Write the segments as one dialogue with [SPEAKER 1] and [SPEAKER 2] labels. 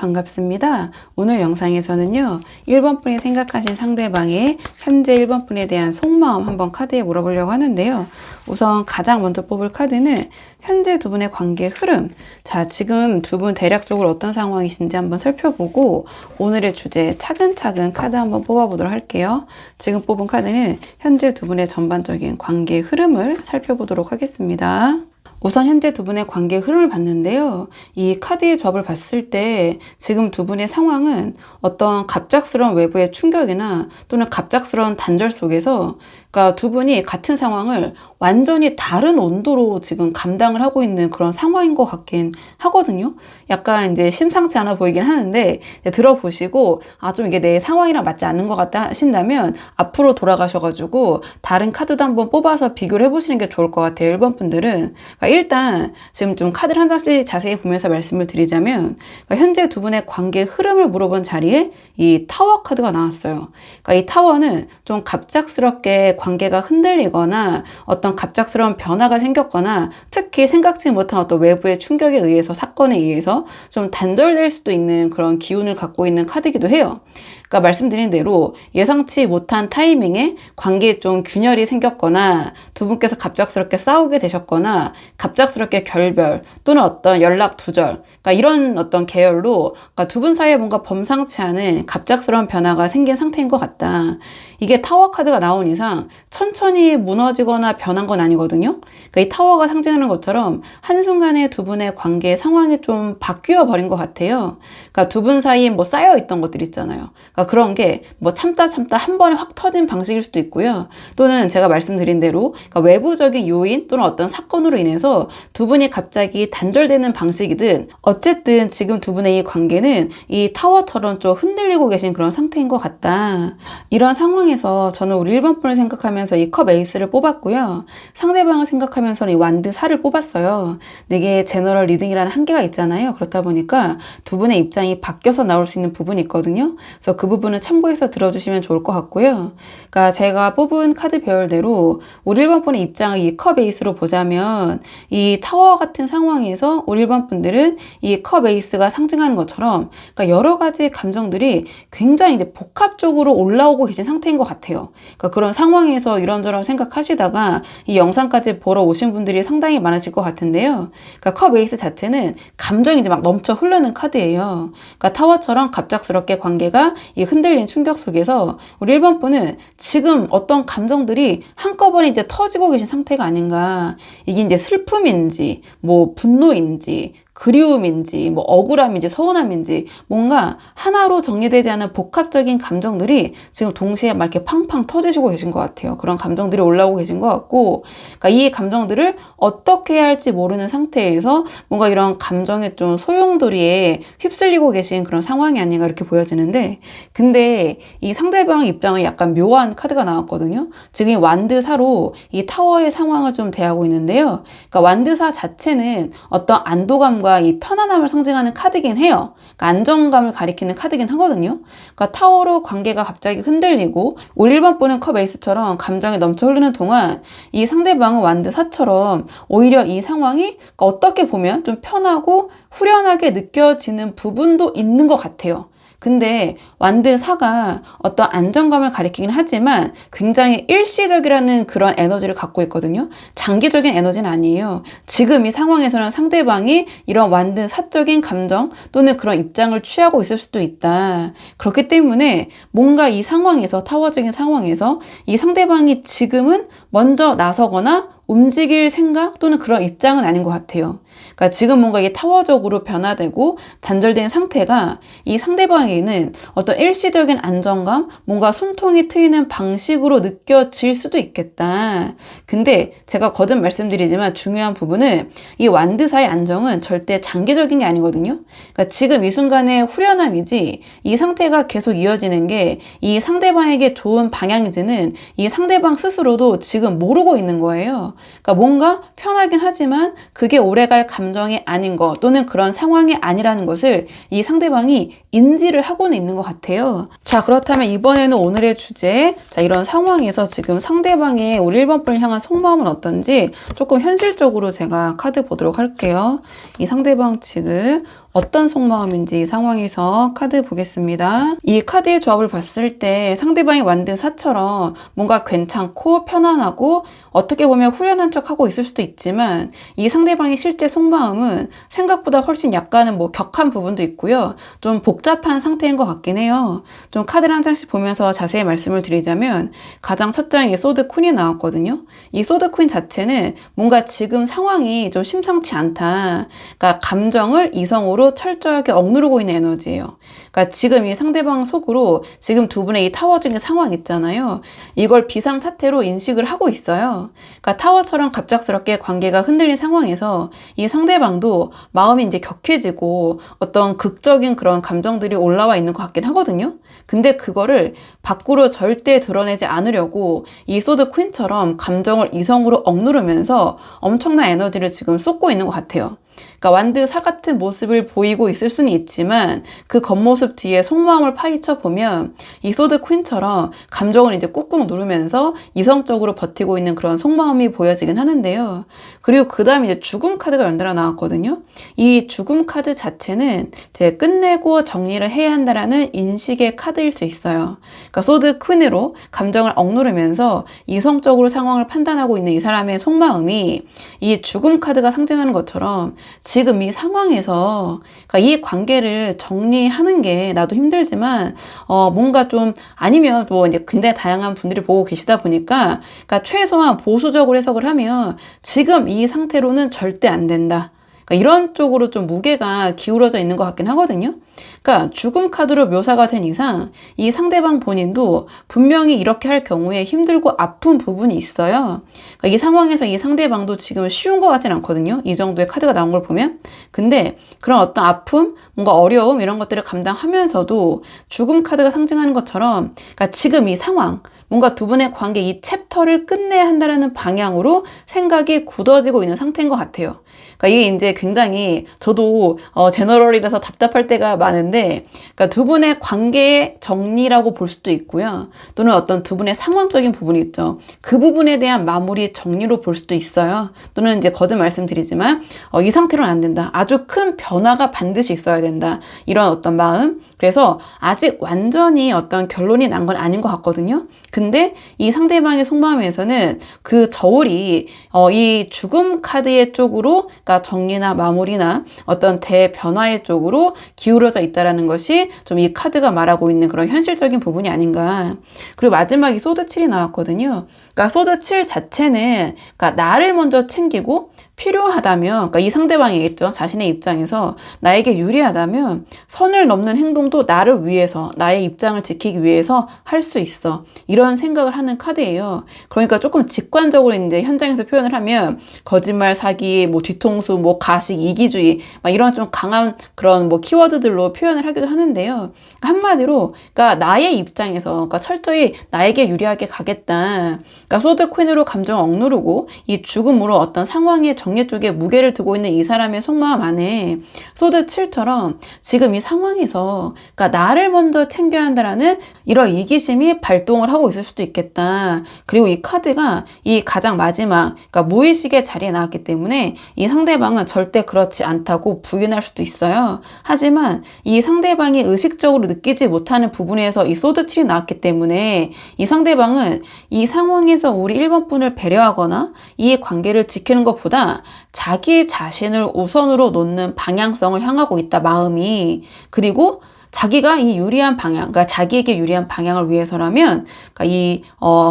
[SPEAKER 1] 반갑습니다. 오늘 영상에서는요, 1번 분이 생각하신 상대방의 현재 1번 분에 대한 속마음 한번 카드에 물어보려고 하는데요. 우선 가장 먼저 뽑을 카드는 현재 두 분의 관계 흐름. 자, 지금 두 분 대략적으로 어떤 상황이신지 한번 살펴보고 오늘의 주제 차근차근 카드 한번 뽑아보도록 할게요. 지금 뽑은 카드는 현재 두 분의 전반적인 관계 흐름을 살펴보도록 하겠습니다. 우선 현재 두 분의 관계 흐름을 봤는데요. 이 카드의 조합을 봤을 때 지금 두 분의 상황은 어떤 갑작스러운 외부의 충격이나 또는 갑작스러운 단절 속에서 그러니까 두 분이 같은 상황을 완전히 다른 온도로 지금 감당을 하고 있는 그런 상황인 것 같긴 하거든요. 약간 이제 심상치 않아 보이긴 하는데 들어보시고 좀 이게 내 상황이랑 맞지 않는 것 같다 하신다면 앞으로 돌아가셔가지고 다른 카드도 한번 뽑아서 비교를 해보시는 게 좋을 것 같아요. 1번 분들은. 그러니까 일단 지금 좀 카드를 한 장씩 자세히 보면서 말씀을 드리자면 그러니까 현재 두 분의 관계 흐름을 물어본 자리에 이 타워 카드가 나왔어요. 그러니까 이 타워는 좀 갑작스럽게 관계가 흔들리거나 어떤 갑작스러운 변화가 생겼거나 특히 생각지 못한 어떤 외부의 충격에 의해서 사건에 의해서 좀 단절될 수도 있는 그런 기운을 갖고 있는 카드이기도 해요. 그러니까 말씀드린 대로 예상치 못한 타이밍에 관계에 좀 균열이 생겼거나 두 분께서 갑작스럽게 싸우게 되셨거나 갑작스럽게 결별 또는 어떤 연락 두절 그러니까 이런 어떤 계열로 그러니까 두 분 사이에 뭔가 범상치 않은 갑작스러운 변화가 생긴 상태인 것 같다. 이게 타워 카드가 나온 이상 천천히 무너지거나 변한 건 아니거든요. 그러니까 이 타워가 상징하는 것처럼 한순간에 두 분의 관계 상황이 좀 바뀌어 버린 것 같아요. 그러니까 두 분 사이에 뭐 쌓여 있던 것들 있잖아요. 그러니까 그런 게 뭐 참다 한 번에 확 터진 방식일 수도 있고요. 또는 제가 말씀드린 대로 그러니까 외부적인 요인 또는 어떤 사건으로 인해서 두 분이 갑자기 단절되는 방식이든 어쨌든 지금 두 분의 이 관계는 이 타워처럼 좀 흔들리고 계신 그런 상태인 것 같다. 이런 상황에서 저는 우리 1번 분을 생각하면서 이 컵 에이스를 뽑았고요. 상대방을 생각하면서 이 완드 4를 뽑았어요. 이게 제너럴 리딩이라는 한계가 있잖아요. 그렇다 보니까 두 분의 입장이 바뀌어서 나올 수 있는 부분이 있거든요. 그래서 그 부분을 참고해서 들어주시면 좋을 것 같고요. 그러니까 제가 뽑은 카드 배열대로 우리 1번 분의 입장을 이 컵 에이스로 보자면 이 타워 같은 상황에서 우리 1번 분들은 이 컵 에이스가 상징하는 것처럼 그러니까 여러 가지 감정들이 굉장히 이제 복합적으로 올라오고 계신 상태인 것 같아요. 그러니까 그런 상황에서 이런저런 생각하시다가 이 영상까지 보러 오신 분들이 상당히 많으실 것 같은데요. 그러니까 컵 에이스 자체는 감정이 이제 막 넘쳐 흐르는 카드예요. 그러니까 타워처럼 갑작스럽게 관계가 이 흔들린 충격 속에서 우리 1번 분은 지금 어떤 감정들이 한꺼번에 이제 터지고 계신 상태가 아닌가. 이게 이제 슬픔인지, 뭐 분노인지, 그리움인지, 뭐 억울함인지, 서운함인지 뭔가 하나로 정리되지 않은 복합적인 감정들이 지금 동시에 막 이렇게 팡팡 터지시고 계신 것 같아요. 그런 감정들이 올라오고 계신 것 같고, 그러니까 이 감정들을 어떻게 해야 할지 모르는 상태에서 뭔가 이런 감정의 좀 소용돌이에 휩쓸리고 계신 그런 상황이 아닌가 이렇게 보여지는데, 근데 이 상대방의 입장은 약간 묘한 카드가 나왔거든요. 지금 이 완드사로 이 타워의 상황을 좀 대하고 있는데요. 그러니까 완드사 자체는 어떤 안도감과 이 편안함을 상징하는 카드긴 해요. 그러니까 안정감을 가리키는 카드긴 하거든요. 그러니까 타워로 관계가 갑자기 흔들리고 우리 1번 분은 컵 에이스처럼 감정이 넘쳐 흐르는 동안 이 상대방은 완드 4처럼 오히려 이 상황이 그러니까 어떻게 보면 좀 편하고 후련하게 느껴지는 부분도 있는 것 같아요. 근데 완드 4가 어떤 안정감을 가리키긴 하지만 굉장히 일시적이라는 그런 에너지를 갖고 있거든요. 장기적인 에너지는 아니에요. 지금 이 상황에서는 상대방이 이런 완드 4적인 감정 또는 그런 입장을 취하고 있을 수도 있다. 그렇기 때문에 뭔가 이 상황에서 타워적인 상황에서 이 상대방이 지금은 먼저 나서거나 움직일 생각 또는 그런 입장은 아닌 것 같아요. 그러니까 지금 뭔가 이게 타워적으로 변화되고 단절된 상태가 이 상대방에게는 어떤 일시적인 안정감, 뭔가 숨통이 트이는 방식으로 느껴질 수도 있겠다. 근데 제가 거듭 말씀드리지만 중요한 부분은 이 완드사의 안정은 절대 장기적인 게 아니거든요. 그러니까 지금 이 순간의 후련함이지 이 상태가 계속 이어지는 게 이 상대방에게 좋은 방향인지는 이 상대방 스스로도 지금 모르고 있는 거예요. 그러니까 뭔가 편하긴 하지만 그게 오래갈 감정이 아닌 거 또는 그런 상황이 아니라는 것을 이 상대방이 인지를 하고는 있는 것 같아요. 자, 그렇다면 이번에는 오늘의 주제, 자, 이런 상황에서 지금 상대방의 우리 1번 분을 향한 속마음은 어떤지 조금 현실적으로 제가 카드 보도록 할게요. 이 상대방 지금 어떤 속마음인지 이 상황에서 카드 보겠습니다. 이 카드의 조합을 봤을 때 상대방이 만든 사처럼 뭔가 괜찮고 편안하고 어떻게 보면 후련한 척하고 있을 수도 있지만 이 상대방의 실제 속마음은 생각보다 훨씬 약간은 뭐 격한 부분도 있고요. 좀 복잡한 상태인 것 같긴 해요. 좀 카드를 한 장씩 보면서 자세히 말씀을 드리자면 가장 첫 장에 소드 퀸이 나왔거든요. 이 소드 퀸 자체는 뭔가 지금 상황이 좀 심상치 않다. 그러니까 감정을 이성으로 철저하게 억누르고 있는 에너지예요. 그러니까 지금 이 상대방 속으로 지금 두 분의 이 타워적인 상황 있잖아요. 이걸 비상사태로 인식을 하고 있어요. 그러니까 타워처럼 갑작스럽게 관계가 흔들린 상황에서 이 상대방도 마음이 이제 격해지고 어떤 극적인 그런 감정들이 올라와 있는 것 같긴 하거든요. 근데 그거를 밖으로 절대 드러내지 않으려고 이 소드 퀸처럼 감정을 이성으로 억누르면서 엄청난 에너지를 지금 쏟고 있는 것 같아요. 그러니까 완드 사 같은 모습을 보이고 있을 수는 있지만 그 겉모습 뒤에 속마음을 파헤쳐 보면 이 소드 퀸처럼 감정을 이제 꾹꾹 누르면서 이성적으로 버티고 있는 그런 속마음이 보여지긴 하는데요. 그리고 그 다음에 이제 죽음 카드가 연달아 나왔거든요. 이 죽음 카드 자체는 이제 끝내고 정리를 해야 한다라는 인식의 카드일 수 있어요. 그러니까 소드 퀸으로 감정을 억누르면서 이성적으로 상황을 판단하고 있는 이 사람의 속마음이 이 죽음 카드가 상징하는 것처럼 지금 이 상황에서 그러니까 이 관계를 정리하는 게 나도 힘들지만 뭔가 좀 아니면 뭐 이제 굉장히 다양한 분들이 보고 계시다 보니까 그러니까 최소한 보수적으로 해석을 하면 지금 이 상태로는 절대 안 된다. 그러니까 이런 쪽으로 좀 무게가 기울어져 있는 것 같긴 하거든요. 그러니까 죽음 카드로 묘사가 된 이상 이 상대방 본인도 분명히 이렇게 할 경우에 힘들고 아픈 부분이 있어요. 그러니까 이 상황에서 이 상대방도 지금 쉬운 것 같진 않거든요. 이 정도의 카드가 나온 걸 보면. 근데 그런 어떤 아픔, 뭔가 어려움 이런 것들을 감당하면서도 죽음 카드가 상징하는 것처럼 그러니까 지금 이 상황, 뭔가 두 분의 관계 이 챕터를 끝내야 한다는 방향으로 생각이 굳어지고 있는 상태인 것 같아요. 그러니까 이게 이제 굉장히 저도 제너럴이라서 답답할 때가 많은데 그러니까 두 분의 관계의 정리라고 볼 수도 있고요. 또는 어떤 두 분의 상황적인 부분이 있죠. 그 부분에 대한 마무리 정리로 볼 수도 있어요. 또는 이제 거듭 말씀드리지만 이 상태로는 안 된다. 아주 큰 변화가 반드시 있어야 된다. 이런 어떤 마음. 그래서 아직 완전히 어떤 결론이 난 건 아닌 것 같거든요. 근데 이 상대방의 속마음에서는 그 저울이 이 죽음 카드의 쪽으로 그러니까 정리나 마무리나 어떤 대변화의 쪽으로 기울어져 있다라는 것이 좀 이 카드가 말하고 있는 그런 현실적인 부분이 아닌가. 그리고 마지막에 소드 7이 나왔거든요. 그러니까 소드 7 자체는 그러니까 나를 먼저 챙기고 필요하다면, 그러니까 이 상대방이겠죠. 자신의 입장에서 나에게 유리하다면 선을 넘는 행동도 나를 위해서, 나의 입장을 지키기 위해서 할 수 있어. 이런 생각을 하는 카드예요. 그러니까 조금 직관적으로 이제 현장에서 표현을 하면 거짓말, 사기, 뭐 뒤통수, 뭐 가식, 이기주의, 막 이런 좀 강한 그런 뭐 키워드들로 표현을 하기도 하는데요. 한마디로, 그러니까 나의 입장에서, 그러니까 철저히 나에게 유리하게 가겠다. 그러니까 소드 퀸으로 감정을 억누르고 이 죽음으로 어떤 상황의 정리 쪽에 무게를 두고 있는 이 사람의 속마음 안에 소드 7처럼 지금 이 상황에서 그러니까 나를 먼저 챙겨야 한다라는 이런 이기심이 발동을 하고 있을 수도 있겠다. 그리고 이 카드가 이 가장 마지막 그러니까 무의식의 자리에 나왔기 때문에 이 상대방은 절대 그렇지 않다고 부인할 수도 있어요. 하지만 이 상대방이 의식적으로 느끼지 못하는 부분에서 이 소드 7이 나왔기 때문에 이 상대방은 이 상황에서 우리 1번 분을 배려하거나 이 관계를 지키는 것보다 자기 자신을 우선으로 놓는 방향성을 향하고 있다, 마음이. 그리고 자기가 이 유리한 방향, 그러니까 자기에게 유리한 방향을 위해서라면, 그러니까 이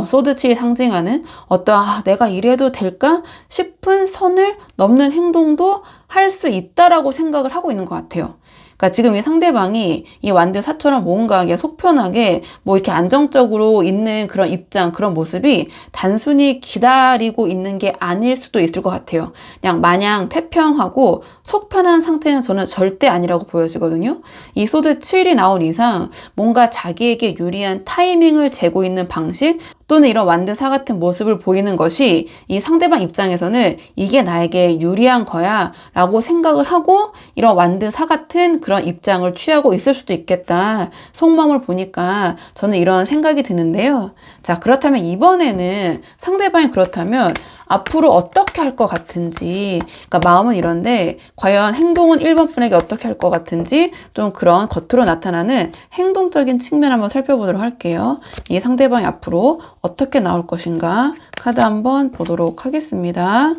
[SPEAKER 1] 소드 7이 상징하는 어떤 내가 이래도 될까 싶은 선을 넘는 행동도 할 수 있다라고 생각을 하고 있는 것 같아요. 그러니까 지금 이 상대방이 이 완드 사처럼 뭔가 속 편하게 뭐 이렇게 안정적으로 있는 그런 입장, 그런 모습이 단순히 기다리고 있는 게 아닐 수도 있을 것 같아요. 그냥 마냥 태평하고 속 편한 상태는 저는 절대 아니라고 보여지거든요. 이 소드 7이 나온 이상 뭔가 자기에게 유리한 타이밍을 재고 있는 방식, 또는 이런 완드 4 같은 모습을 보이는 것이 이 상대방 입장에서는 이게 나에게 유리한 거야 라고 생각을 하고 이런 완드 4 같은 그런 입장을 취하고 있을 수도 있겠다. 속마음을 보니까 저는 이런 생각이 드는데요. 자, 그렇다면 이번에는 상대방이 그렇다면 앞으로 어떻게 할 것 같은지, 그러니까 마음은 이런데 과연 행동은 1번 분에게 어떻게 할 것 같은지 좀 그런 겉으로 나타나는 행동적인 측면 한번 살펴보도록 할게요. 이 상대방이 앞으로 어떻게 나올 것인가 카드 한번 보도록 하겠습니다.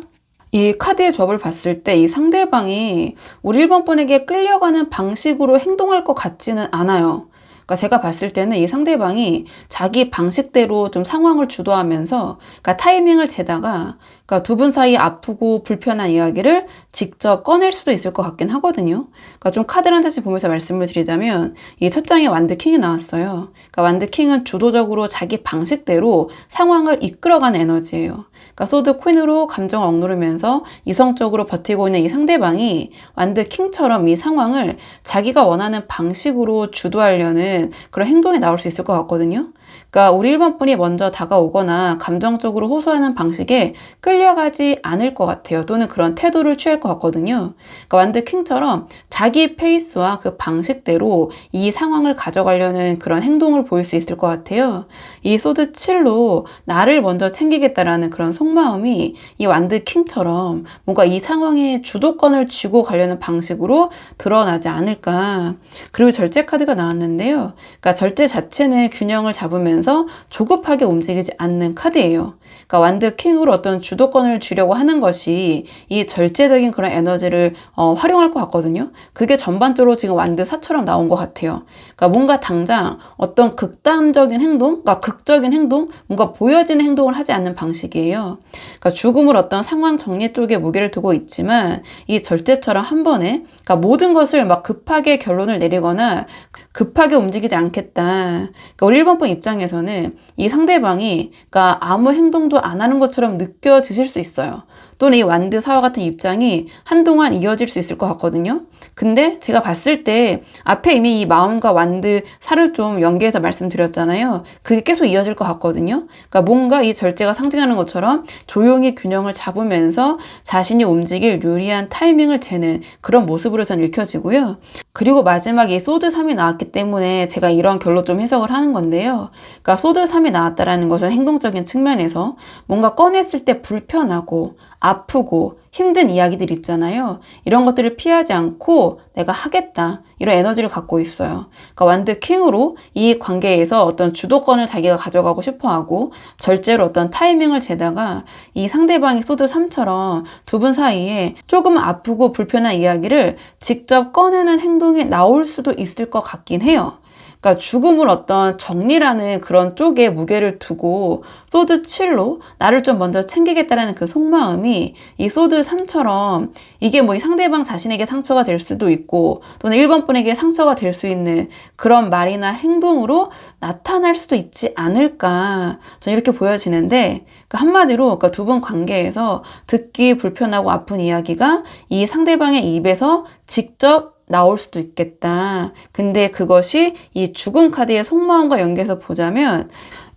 [SPEAKER 1] 이 카드의 조합을 봤을 때 이 상대방이 우리 1번 분에게 끌려가는 방식으로 행동할 것 같지는 않아요. 그러니까 제가 봤을 때는 이 상대방이 자기 방식대로 좀 상황을 주도하면서 그러니까 타이밍을 재다가 그러니까 두 분 사이 아프고 불편한 이야기를 직접 꺼낼 수도 있을 것 같긴 하거든요. 그러니까 좀 카드를 한 장씩 보면서 말씀을 드리자면 이 첫 장에 완드 킹이 나왔어요. 그러니까 완드 킹은 주도적으로 자기 방식대로 상황을 이끌어가는 에너지예요. 그러니까 소드 퀸으로 감정을 억누르면서 이성적으로 버티고 있는 이 상대방이 완드 킹처럼 이 상황을 자기가 원하는 방식으로 주도하려는 그런 행동이 나올 수 있을 것 같거든요. 그러니까 우리 1번 분이 먼저 다가오거나 감정적으로 호소하는 방식에 끌려가지 않을 것 같아요. 또는 그런 태도를 취할 것 같거든요. 그러니까 완드 킹처럼 자기 페이스와 그 방식대로 이 상황을 가져가려는 그런 행동을 보일 수 있을 것 같아요. 이 소드 7로 나를 먼저 챙기겠다라는 그런 속마음이 이 완드 킹처럼 뭔가 이 상황에 주도권을 쥐고 가려는 방식으로 드러나지 않을까. 그리고 절제 카드가 나왔는데요. 그러니까 절제 자체는 균형을 잡으면서 조급하게 움직이지 않는 카드예요. 그러니까 완드 킹으로 어떤 주도권을 주려고 하는 것이 이 절제적인 그런 에너지를 활용할 것 같거든요. 그게 전반적으로 지금 완드 4처럼 나온 것 같아요. 그러니까 뭔가 당장 어떤 극단적인 행동, 그러니까 극적인 행동, 뭔가 보여지는 행동을 하지 않는 방식이에요. 그러니까 죽음을 어떤 상황 정리 쪽에 무게를 두고 있지만 이 절제처럼 한 번에 그러니까 모든 것을 막 급하게 결론을 내리거나 급하게 움직이지 않겠다. 그러니까 우리 1번 분 입장에서는 이 상대방이 그러니까 아무 행동도 안 하는 것처럼 느껴지실 수 있어요. 또는 이 완드 4와 같은 입장이 한동안 이어질 수 있을 것 같거든요. 근데 제가 봤을 때 앞에 이미 이 마음과 완드 4를 좀 연계해서 말씀드렸잖아요. 그게 계속 이어질 것 같거든요. 그러니까 뭔가 이 절제가 상징하는 것처럼 조용히 균형을 잡으면서 자신이 움직일 유리한 타이밍을 재는 그런 모습으로 전 읽혀지고요. 그리고 마지막에 소드 3이 나왔기 때문에 제가 이런 결로 좀 해석을 하는 건데요. 그러니까 소드 3이 나왔다라는 것은 행동적인 측면에서 뭔가 꺼냈을 때 불편하고 아프고 힘든 이야기들 있잖아요. 이런 것들을 피하지 않고 내가 하겠다. 이런 에너지를 갖고 있어요. 그러니까 완드 킹으로 이 관계에서 어떤 주도권을 자기가 가져가고 싶어 하고 절제로 어떤 타이밍을 재다가 이 상대방이 소드 3처럼 두 분 사이에 조금 아프고 불편한 이야기를 직접 꺼내는 행동이 나올 수도 있을 것 같긴 해요. 그러니까 죽음을 어떤 정리라는 그런 쪽에 무게를 두고 소드 7로 나를 좀 먼저 챙기겠다라는 그 속마음이 이 소드 3처럼 이게 뭐 이 상대방 자신에게 상처가 될 수도 있고 또는 1번 분에게 상처가 될 수 있는 그런 말이나 행동으로 나타날 수도 있지 않을까 저는 이렇게 보여지는데 그러니까 한마디로 그러니까 두 분 관계에서 듣기 불편하고 아픈 이야기가 이 상대방의 입에서 직접 나올 수도 있겠다. 근데 그것이 이 죽음 카드의 속마음과 연계해서 보자면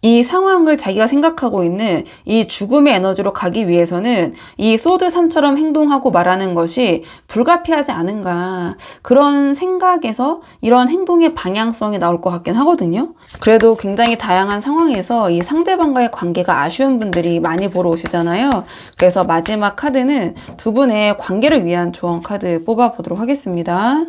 [SPEAKER 1] 이 상황을 자기가 생각하고 있는 이 죽음의 에너지로 가기 위해서는 이 소드 3처럼 행동하고 말하는 것이 불가피하지 않은가 그런 생각에서 이런 행동의 방향성이 나올 것 같긴 하거든요. 그래도 굉장히 다양한 상황에서 이 상대방과의 관계가 아쉬운 분들이 많이 보러 오시잖아요. 그래서 마지막 카드는 두 분의 관계를 위한 조언 카드 뽑아보도록 하겠습니다.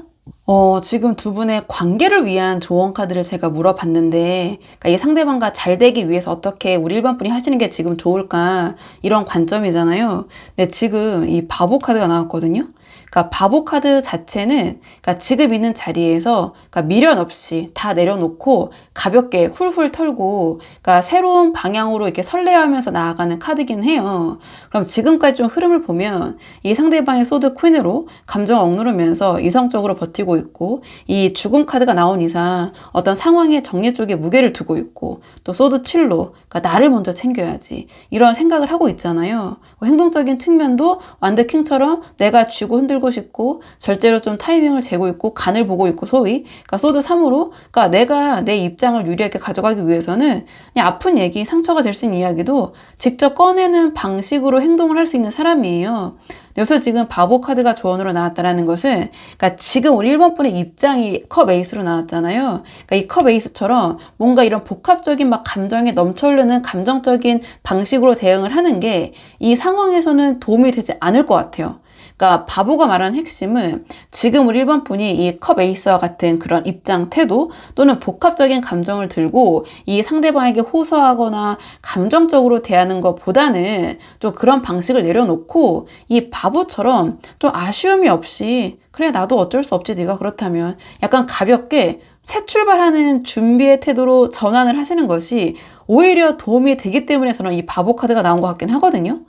[SPEAKER 1] 지금 두 분의 관계를 위한 조언 카드를 제가 물어봤는데, 그러니까 이 상대방과 잘 되기 위해서 어떻게 우리 1번 분이 하시는 게 지금 좋을까? 이런 관점이잖아요. 근데 지금 이 바보 카드가 나왔거든요. 그러니까 바보 카드 자체는 그러니까 지금 있는 자리에서 그러니까 미련 없이 다 내려놓고 가볍게 훌훌 털고 그러니까 새로운 방향으로 이렇게 설레하면서 나아가는 카드긴 해요. 그럼 지금까지 좀 흐름을 보면 이 상대방의 소드 퀸으로 감정 억누르면서 이성적으로 버티고 있고 이 죽음 카드가 나온 이상 어떤 상황의 정리 쪽에 무게를 두고 있고 또 소드 7로 그러니까 나를 먼저 챙겨야지 이런 생각을 하고 있잖아요. 행동적인 측면도 완드 킹처럼 내가 쥐고 흔들고 풀고 싶고 절제로 좀 타이밍을 재고 있고 간을 보고 있고 소위 그러니까 소드 3으로 그러니까 내가 내 입장을 유리하게 가져가기 위해서는 그냥 아픈 얘기 상처가 될 수 있는 이야기도 직접 꺼내는 방식으로 행동을 할 수 있는 사람이에요. 여기서 지금 바보 카드가 조언으로 나왔다라는 것은 그러니까 지금 우리 1번 분의 입장이 컵 에이스로 나왔잖아요. 그러니까 이 컵 에이스처럼 뭔가 이런 복합적인 막 감정에 넘쳐흐르는 감정적인 방식으로 대응을 하는 게 이 상황에서는 도움이 되지 않을 것 같아요. 그러니까 바보가 말하는 핵심은 지금 우리 1번 분이 이 컵 에이스와 같은 그런 입장, 태도 또는 복합적인 감정을 들고 이 상대방에게 호소하거나 감정적으로 대하는 것보다는 좀 그런 방식을 내려놓고 이 바보처럼 좀 아쉬움이 없이 그래 나도 어쩔 수 없지 네가 그렇다면 약간 가볍게 새 출발하는 준비의 태도로 전환을 하시는 것이 오히려 도움이 되기 때문에 저는 이 바보 카드가 나온 것 같긴 하거든요.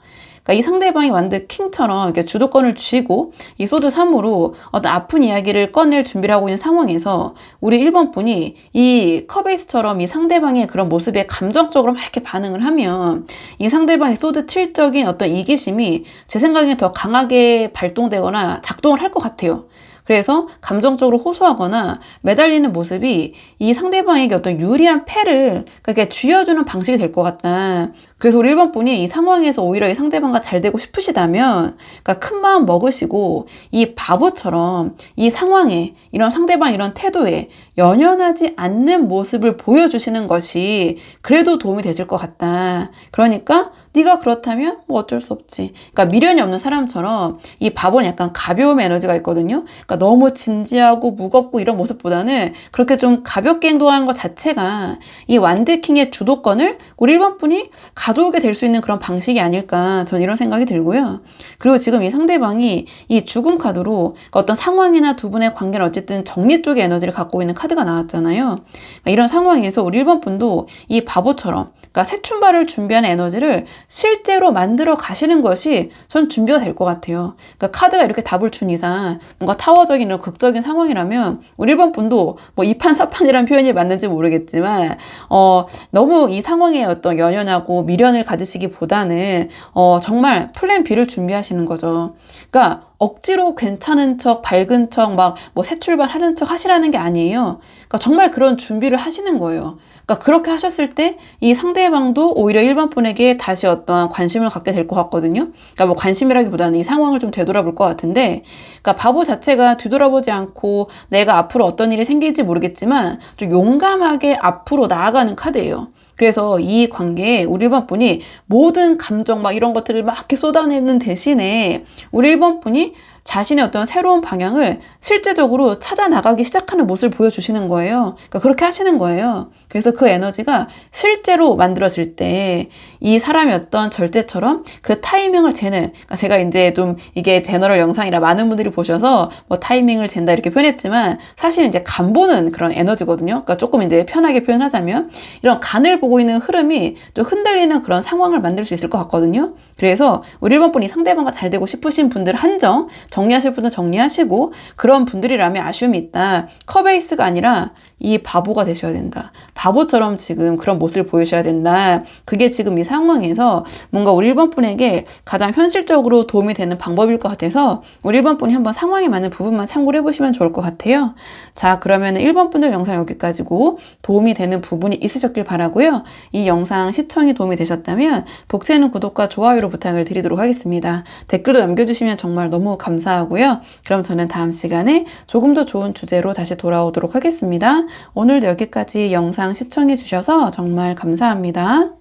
[SPEAKER 1] 그러니까 이 상대방이 완전 킹처럼 이렇게 주도권을 쥐고 이 소드 3으로 어떤 아픈 이야기를 꺼낼 준비를 하고 있는 상황에서 우리 1번 분이 이 컵에이스처럼 이 상대방의 그런 모습에 감정적으로 막 이렇게 반응을 하면 이 상대방의 소드 7적인 어떤 이기심이 제 생각에는 더 강하게 발동되거나 작동을 할 것 같아요. 그래서 감정적으로 호소하거나 매달리는 모습이 이 상대방에게 어떤 유리한 패를 그렇게 쥐어주는 방식이 될 것 같다. 그래서 우리 1번 분이 이 상황에서 오히려 이 상대방과 잘 되고 싶으시다면 그러니까 큰 마음 먹으시고 이 바보처럼 이 상황에 이런 상대방 이런 태도에 연연하지 않는 모습을 보여주시는 것이 그래도 도움이 되실 것 같다. 그러니까 네가 그렇다면 뭐 어쩔 수 없지. 그러니까 미련이 없는 사람처럼 이 바보는 약간 가벼움 에너지가 있거든요. 그러니까 너무 진지하고 무겁고 이런 모습보다는 그렇게 좀 가볍게 행동하는 것 자체가 이 완드킹의 주도권을 우리 1번 분이 가져오게 될 수 있는 그런 방식이 아닐까 전 이런 생각이 들고요. 그리고 지금 이 상대방이 이 죽음 카드로 그러니까 어떤 상황이나 두 분의 관계는 어쨌든 정리 쪽의 에너지를 갖고 있는 카드가 나왔잖아요. 그러니까 이런 상황에서 우리 1번 분도 이 바보처럼 그러니까 새 출발을 준비하는 에너지를 실제로 만들어 가시는 것이 전 준비가 될 것 같아요. 그러니까 카드가 이렇게 답을 준 이상 뭔가 타워적인 극적인 상황이라면 우리 1번 분도 뭐 이판사판이라는 표현이 맞는지 모르겠지만 너무 이 상황에 어떤 연연하고 미련을 가지시기보다는 정말 플랜 B를 준비하시는 거죠. 그러니까 억지로 괜찮은 척, 밝은 척, 막 뭐 새 출발하는 척 하시라는 게 아니에요. 그러니까 정말 그런 준비를 하시는 거예요. 그러니까 그렇게 하셨을 때 이 상대방도 오히려 1번 분에게 다시 어떠한 관심을 갖게 될 것 같거든요. 그러니까 뭐 관심이라기보다는 이 상황을 좀 되돌아볼 것 같은데, 그러니까 바보 자체가 뒤돌아보지 않고 내가 앞으로 어떤 일이 생길지 모르겠지만 좀 용감하게 앞으로 나아가는 카드예요. 그래서 이 관계에 우리 1번 분이 모든 감정 막 이런 것들을 막 이렇게 쏟아내는 대신에 우리 1번 분이 자신의 어떤 새로운 방향을 실제적으로 찾아 나가기 시작하는 모습을 보여주시는 거예요. 그러니까 그렇게 하시는 거예요. 그래서 그 에너지가 실제로 만들어질 때 이 사람의 어떤 절제처럼 그 타이밍을 재는, 그러니까 제가 이제 좀 이게 제너럴 영상이라 많은 분들이 보셔서 뭐 타이밍을 잰다 이렇게 표현했지만 사실 이제 간 보는 그런 에너지거든요. 그러니까 조금 이제 편하게 표현하자면 이런 간을 보고 있는 흐름이 좀 흔들리는 그런 상황을 만들 수 있을 것 같거든요. 그래서 우리 1번 분이 상대방과 잘 되고 싶으신 분들 한정, 정리하실 분은 정리하시고, 그런 분들이라면 아쉬움이 있다. 컵에이스가 아니라 이 바보가 되셔야 된다. 바보처럼 지금 그런 모습을 보이셔야 된다. 그게 지금 이 상황에서 뭔가 우리 1번 분에게 가장 현실적으로 도움이 되는 방법일 것 같아서 우리 1번 분이 한번 상황에 맞는 부분만 참고를 해보시면 좋을 것 같아요. 자, 그러면 1번 분들 영상 여기까지고 도움이 되는 부분이 있으셨길 바라고요. 이 영상 시청이 도움이 되셨다면 복세는 구독과 좋아요로 부탁을 드리도록 하겠습니다. 댓글도 남겨주시면 정말 너무 감사하고요. 그럼 저는 다음 시간에 조금 더 좋은 주제로 다시 돌아오도록 하겠습니다. 오늘도 여기까지 영상 시청해 주셔서 정말 감사합니다.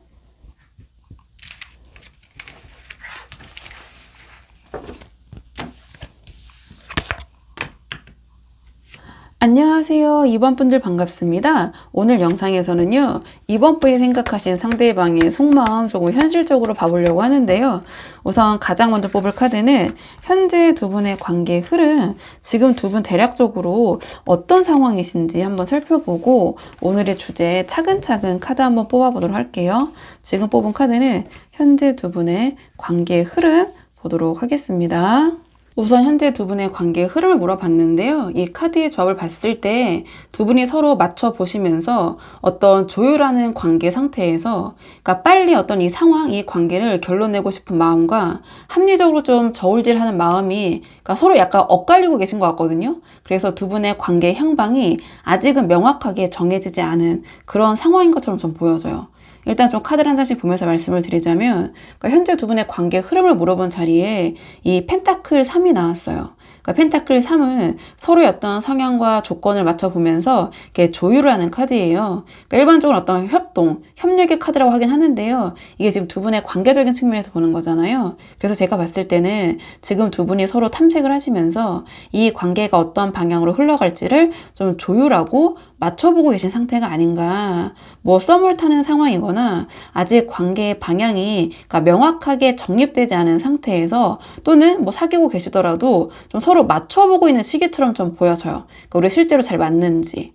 [SPEAKER 1] 안녕하세요. 2번 분들 반갑습니다. 오늘 영상에서는요, 2번 분이 생각하신 상대방의 속마음 조금 현실적으로 봐보려고 하는데요. 우선 가장 먼저 뽑을 카드는 현재 두 분의 관계 흐름, 지금 두 분 대략적으로 어떤 상황이신지 한번 살펴보고 오늘의 주제 차근차근 카드 한번 뽑아보도록 할게요. 지금 뽑은 카드는 현재 두 분의 관계 흐름 보도록 하겠습니다. 우선 현재 두 분의 관계의 흐름을 물어봤는데요. 이 카드의 조합을 봤을 때 두 분이 서로 맞춰보시면서 어떤 조율하는 관계 상태에서 그러니까 빨리 어떤 이 상황, 이 관계를 결론내고 싶은 마음과 합리적으로 좀 저울질하는 마음이 그러니까 서로 약간 엇갈리고 계신 것 같거든요. 그래서 두 분의 관계 향방이 아직은 명확하게 정해지지 않은 그런 상황인 것처럼 좀 보여져요. 일단 좀 카드를 한 장씩 보면서 말씀을 드리자면 그러니까 현재 두 분의 관계 흐름을 물어본 자리에 이 펜타클 3이 나왔어요. 그러니까 펜타클 3은 서로의 어떤 성향과 조건을 맞춰보면서 이렇게 조율을 하는 카드예요. 그러니까 일반적으로 어떤 협동, 협력의 카드라고 하긴 하는데요. 이게 지금 두 분의 관계적인 측면에서 보는 거잖아요. 그래서 제가 봤을 때는 지금 두 분이 서로 탐색을 하시면서 이 관계가 어떤 방향으로 흘러갈지를 좀 조율하고 맞춰보고 계신 상태가 아닌가. 뭐 썸을 타는 상황이거나 아직 관계의 방향이 그러니까 명확하게 정립되지 않은 상태에서 또는 뭐 사귀고 계시더라도 좀 서로 맞춰보고 있는 시기처럼 좀 보여져요. 그러니까 우리 실제로 잘 맞는지.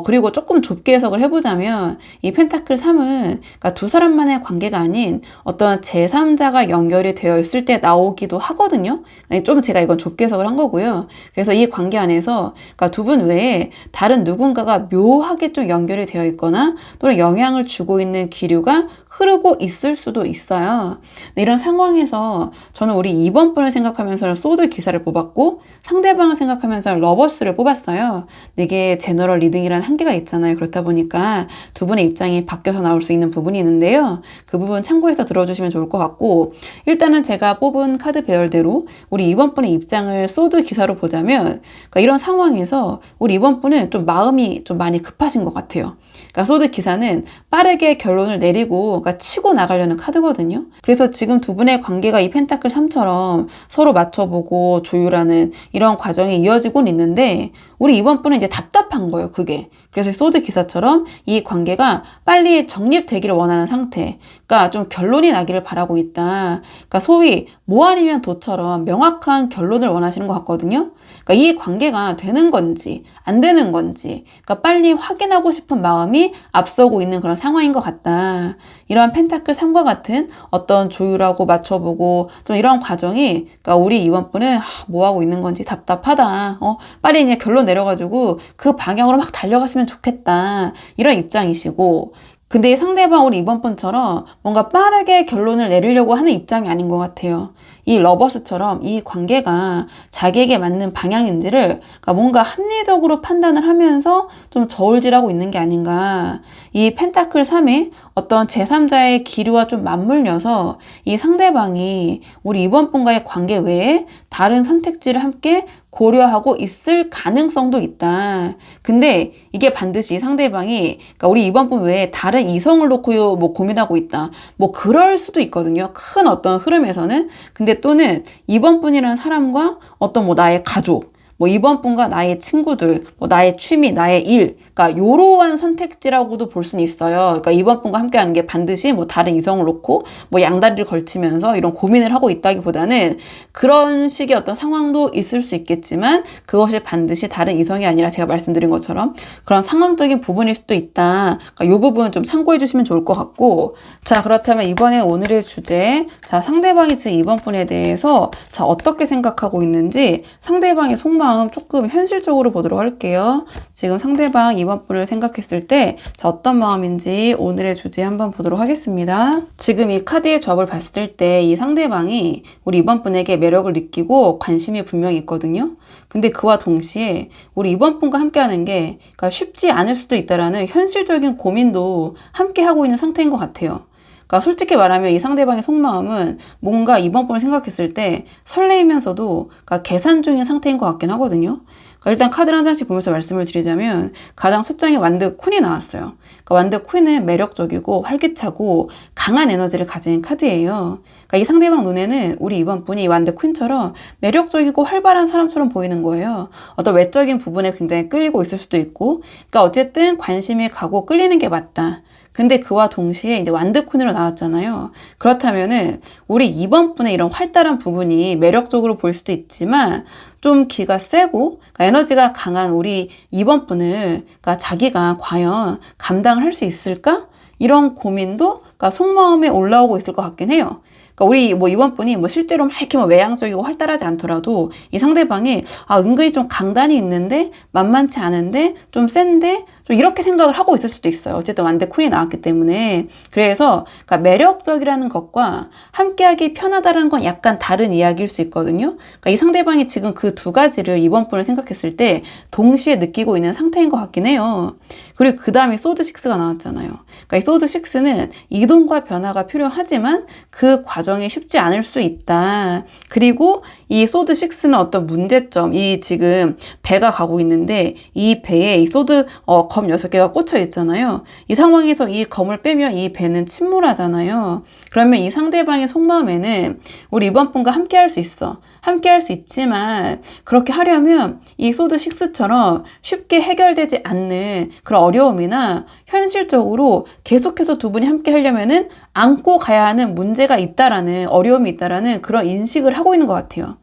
[SPEAKER 1] 그리고 조금 좁게 해석을 해보자면 이 펜타클 3은 그러니까 두 사람만의 관계가 아닌 어떤 제3자가 연결이 되어 있을 때 나오기도 하거든요. 좀 제가 이건 좁게 해석을 한 거고요. 그래서 이 관계 안에서 그러니까 두 분 외에 다른 누군가가 묘하게 좀 연결이 되어 있거나 또는 영향을 주고 있는 기류가 흐르고 있을 수도 있어요. 이런 상황에서 저는 우리 2번 분을 생각하면서 소드 기사를 뽑았고 상대방을 생각하면서 러버스를 뽑았어요. 이게 제너럴 리딩이라는 한계가 있잖아요. 그렇다 보니까 두 분의 입장이 바뀌어서 나올 수 있는 부분이 있는데요. 그 부분 참고해서 들어주시면 좋을 것 같고 일단은 제가 뽑은 카드 배열대로 우리 2번 분의 입장을 소드 기사로 보자면 그러니까 이런 상황에서 우리 2번 분은 좀 마음이 좀 많이 급하신 것 같아요. 그러니까 소드 기사는 빠르게 결론을 내리고 그러니까 치고 나가려는 카드거든요. 그래서 지금 두 분의 관계가 이 펜타클 3처럼 서로 맞춰보고 조율하는 이런 과정이 이어지곤 있는데 우리 이번 분은 이제 답답한 거예요, 그게. 그래서 소드 기사처럼 이 관계가 빨리 정립되기를 원하는 상태. 그러니까 좀 결론이 나기를 바라고 있다. 그러니까 소위 뭐 아니면 도처럼 명확한 결론을 원하시는 것 같거든요. 그러니까 이 관계가 되는 건지 안 되는 건지 그러니까 빨리 확인하고 싶은 마음이 앞서고 있는 그런 상황인 것 같다. 이러한 펜타클 3과 같은 어떤 조율하고 맞춰보고 좀 이런 과정이 그러니까 우리 이번 분은 뭐 하고 있는 건지 답답하다. 빨리 이제 결론 내려가지고 그 방향으로 막 달려갔으면 좋겠다. 이런 입장이시고 근데 이 상대방 우리 이번 분처럼 뭔가 빠르게 결론을 내리려고 하는 입장이 아닌 것 같아요. 이 러버스처럼 이 관계가 자기에게 맞는 방향인지를 그러니까 뭔가 합리적으로 판단을 하면서 좀 저울질하고 있는 게 아닌가. 이 펜타클 3의 어떤 제3자의 기류와 좀 맞물려서 이 상대방이 우리 이번 분과의 관계 외에 다른 선택지를 함께 고려하고 있을 가능성도 있다. 근데 이게 반드시 상대방이 그러니까 우리 이번 분 외에 다른 이성을 놓고 뭐 고민하고 있다. 뭐 그럴 수도 있거든요. 큰 어떤 흐름에서는. 근데 또는 이번 분이라는 사람과 어떤 뭐 나의 가족, 뭐 이번 분과 나의 친구들, 뭐 나의 취미, 나의 일, 그러니까 요러한 선택지라고도 볼 수는 있어요. 그러니까 이번 분과 함께하는 게 반드시 뭐 다른 이성을 놓고 뭐 양다리를 걸치면서 이런 고민을 하고 있다기보다는 그런 식의 어떤 상황도 있을 수 있겠지만 그것이 반드시 다른 이성이 아니라 제가 말씀드린 것처럼 그런 상황적인 부분일 수도 있다. 그러니까 요 부분 좀 참고해 주시면 좋을 것 같고 자 그렇다면 이번에 오늘의 주제 자 상대방이 지금 이번 분에 대해서 자 어떻게 생각하고 있는지 상대방의 속마음 조금 현실적으로 보도록 할게요. 지금 상대방 이번 분을 생각했을 때 자, 어떤 마음인지 오늘의 주제 한번 보도록 하겠습니다. 지금 이 카드의 조합을 봤을 때 이 상대방이 우리 이번 분에게 매력을 느끼고 관심이 분명히 있거든요. 근데 그와 동시에 우리 이번 분과 함께하는 게 그러니까 쉽지 않을 수도 있다라는 현실적인 고민도 함께 하고 있는 상태인 것 같아요. 그러니까 솔직히 말하면 이 상대방의 속마음은 뭔가 이번 분을 생각했을 때 설레이면서도 그러니까 계산 중인 상태인 것 같긴 하거든요. 일단 카드를 한 장씩 보면서 말씀을 드리자면 가장 첫 장에 완드 퀸이 나왔어요. 그러니까 완드 퀸은 매력적이고 활기차고 강한 에너지를 가진 카드예요. 그러니까 이 상대방 눈에는 우리 이번 분이 완드 퀸처럼 매력적이고 활발한 사람처럼 보이는 거예요. 어떤 외적인 부분에 굉장히 끌리고 있을 수도 있고 그러니까 어쨌든 관심이 가고 끌리는 게 맞다. 근데 그와 동시에 이제 완드 퀸으로 나왔잖아요. 그렇다면은 우리 이번 분의 이런 활달한 부분이 매력적으로 보일 수도 있지만 좀 기가 세고 그러니까 에너지가 강한 우리 이번 분을 그러니까 자기가 과연 감당을 할 수 있을까? 이런 고민도 그러니까 속마음에 올라오고 있을 것 같긴 해요. 그러니까 우리 뭐 이번 분이 뭐 실제로 막 이렇게 뭐 외향적이고 활달하지 않더라도 이 상대방이 은근히 좀 강단이 있는데 만만치 않은데 좀 센데 좀 이렇게 생각을 하고 있을 수도 있어요. 어쨌든 완대 쿤이 나왔기 때문에. 그래서 그러니까 매력적이라는 것과 함께하기 편하다는 건 약간 다른 이야기일 수 있거든요. 그러니까 이 상대방이 지금 그 두 가지를 이번 분을 생각했을 때 동시에 느끼고 있는 상태인 것 같긴 해요. 그리고 그 다음에 소드 6가 나왔잖아요. 그러니까 이 소드 6는 이동과 변화가 필요하지만 그 과정이 쉽지 않을 수 있다. 그리고 이 소드 6는 어떤 문제점, 이 지금 배가 가고 있는데 이 배에 이 소드 검 6개가 꽂혀 있잖아요. 이 상황에서 이 검을 빼면 이 배는 침몰하잖아요. 그러면 이 상대방의 속마음에는 우리 이번 분과 함께 할 수 있어. 함께 할 수 있지만 그렇게 하려면 이 소드 6처럼 쉽게 해결되지 않는 그런 어려움이나 현실적으로 계속해서 두 분이 함께 하려면은 안고 가야 하는 문제가 있다라는 어려움이 있다라는 그런 인식을 하고 있는 것 같아요.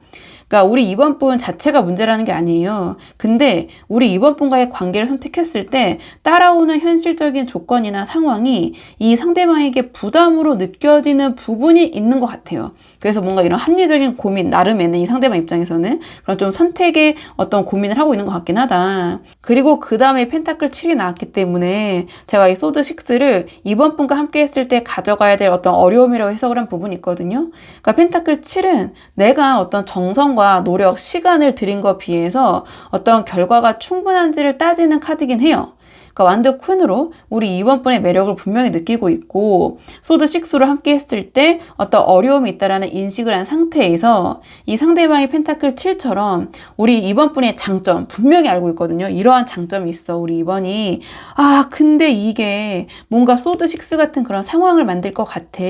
[SPEAKER 1] 그러니까 우리 이번 분 자체가 문제라는 게 아니에요. 근데 우리 이번 분과의 관계를 선택했을 때 따라오는 현실적인 조건이나 상황이 이 상대방에게 부담으로 느껴지는 부분이 있는 것 같아요. 그래서 뭔가 이런 합리적인 고민, 나름에는 이 상대방 입장에서는 그런 좀 선택의 어떤 고민을 하고 있는 것 같긴 하다. 그리고 그 다음에 펜타클 7이 나왔기 때문에 제가 이 소드 6를 이번 분과 함께 했을 때 가져가야 될 어떤 어려움이라고 해석을 한 부분이 있거든요. 그러니까 펜타클 7은 내가 어떤 정성과 노력, 시간을 들인 것에 비해서 어떤 결과가 충분한지를 따지는 카드긴 해요. 그러니까 완드 퀸으로 우리 이번 분의 매력을 분명히 느끼고 있고 소드 6로 함께 했을 때 어떤 어려움이 있다라는 인식을 한 상태에서 이 상대방의 펜타클 7처럼 우리 이번 분의 장점 분명히 알고 있거든요. 이러한 장점이 있어. 우리 이번이 근데 이게 뭔가 소드 6 같은 그런 상황을 만들 것 같아.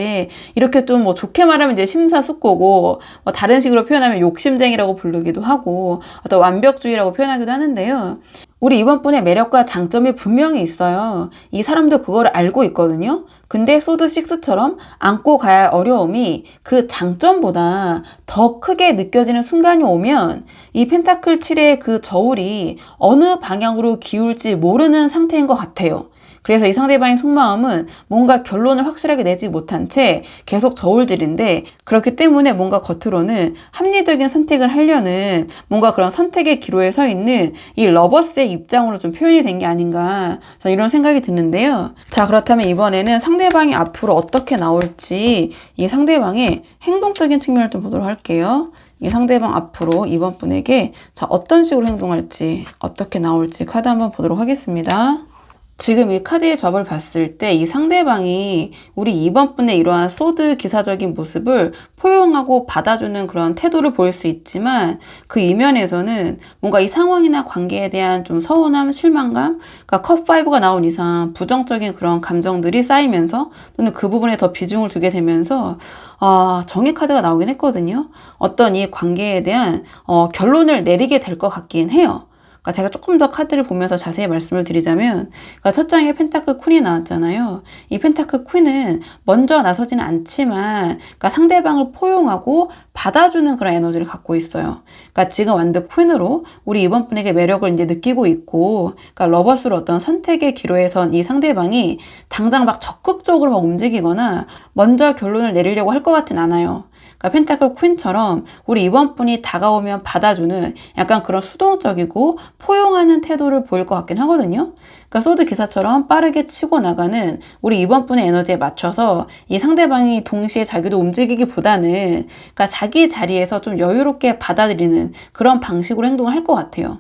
[SPEAKER 1] 이렇게 좀 뭐 좋게 말하면 이제 심사숙고고 뭐 다른 식으로 표현하면 욕심쟁이라고 부르기도 하고 어떤 완벽주의라고 표현하기도 하는데요. 우리 이번 분의 매력과 장점이 분명히 있어요. 이 사람도 그걸 알고 있거든요. 근데 소드 6처럼 안고 가야 할 어려움이 그 장점보다 더 크게 느껴지는 순간이 오면 이 펜타클 7의 그 저울이 어느 방향으로 기울지 모르는 상태인 것 같아요. 그래서 이 상대방의 속마음은 뭔가 결론을 확실하게 내지 못한 채 계속 저울질인데 그렇기 때문에 뭔가 겉으로는 합리적인 선택을 하려는 뭔가 그런 선택의 기로에 서 있는 이 러버스의 입장으로 좀 표현이 된 게 아닌가 저는 이런 생각이 드는데요. 자, 그렇다면 이번에는 상대방이 앞으로 어떻게 나올지 이 상대방의 행동적인 측면을 좀 보도록 할게요. 이 상대방 앞으로 이번 분에게 자, 어떤 식으로 행동할지 어떻게 나올지 카드 한번 보도록 하겠습니다. 지금 이 카드의 접을 봤을 때 이 상대방이 우리 이번 분의 이러한 소드 기사적인 모습을 포용하고 받아주는 그런 태도를 보일 수 있지만 그 이면에서는 뭔가 이 상황이나 관계에 대한 좀 서운함, 실망감, 그러니까 컵5가 나온 이상 부정적인 그런 감정들이 쌓이면서 또는 그 부분에 더 비중을 두게 되면서 정의 카드가 나오긴 했거든요. 어떤 이 관계에 대한 결론을 내리게 될 것 같긴 해요. 그러니까 제가 조금 더 카드를 보면서 자세히 말씀을 드리자면 그러니까 첫 장에 펜타클 퀸이 나왔잖아요. 이 펜타클 퀸은 먼저 나서지는 않지만 그러니까 상대방을 포용하고 받아주는 그런 에너지를 갖고 있어요. 그러니까 지금 완드 퀸으로 우리 이번 분에게 매력을 이제 느끼고 있고 그러니까 러버스로 어떤 선택의 기로에 선 이 상대방이 당장 막 적극적으로 막 움직이거나 먼저 결론을 내리려고 할 것 같진 않아요. 그러니까 펜타클 퀸처럼 우리 이번 분이 다가오면 받아주는 약간 그런 수동적이고 포용하는 태도를 보일 것 같긴 하거든요. 그러니까 소드 기사처럼 빠르게 치고 나가는 우리 이번 분의 에너지에 맞춰서 이 상대방이 동시에 자기도 움직이기보다는 그러니까 자기 자리에서 좀 여유롭게 받아들이는 그런 방식으로 행동을 할 것 같아요.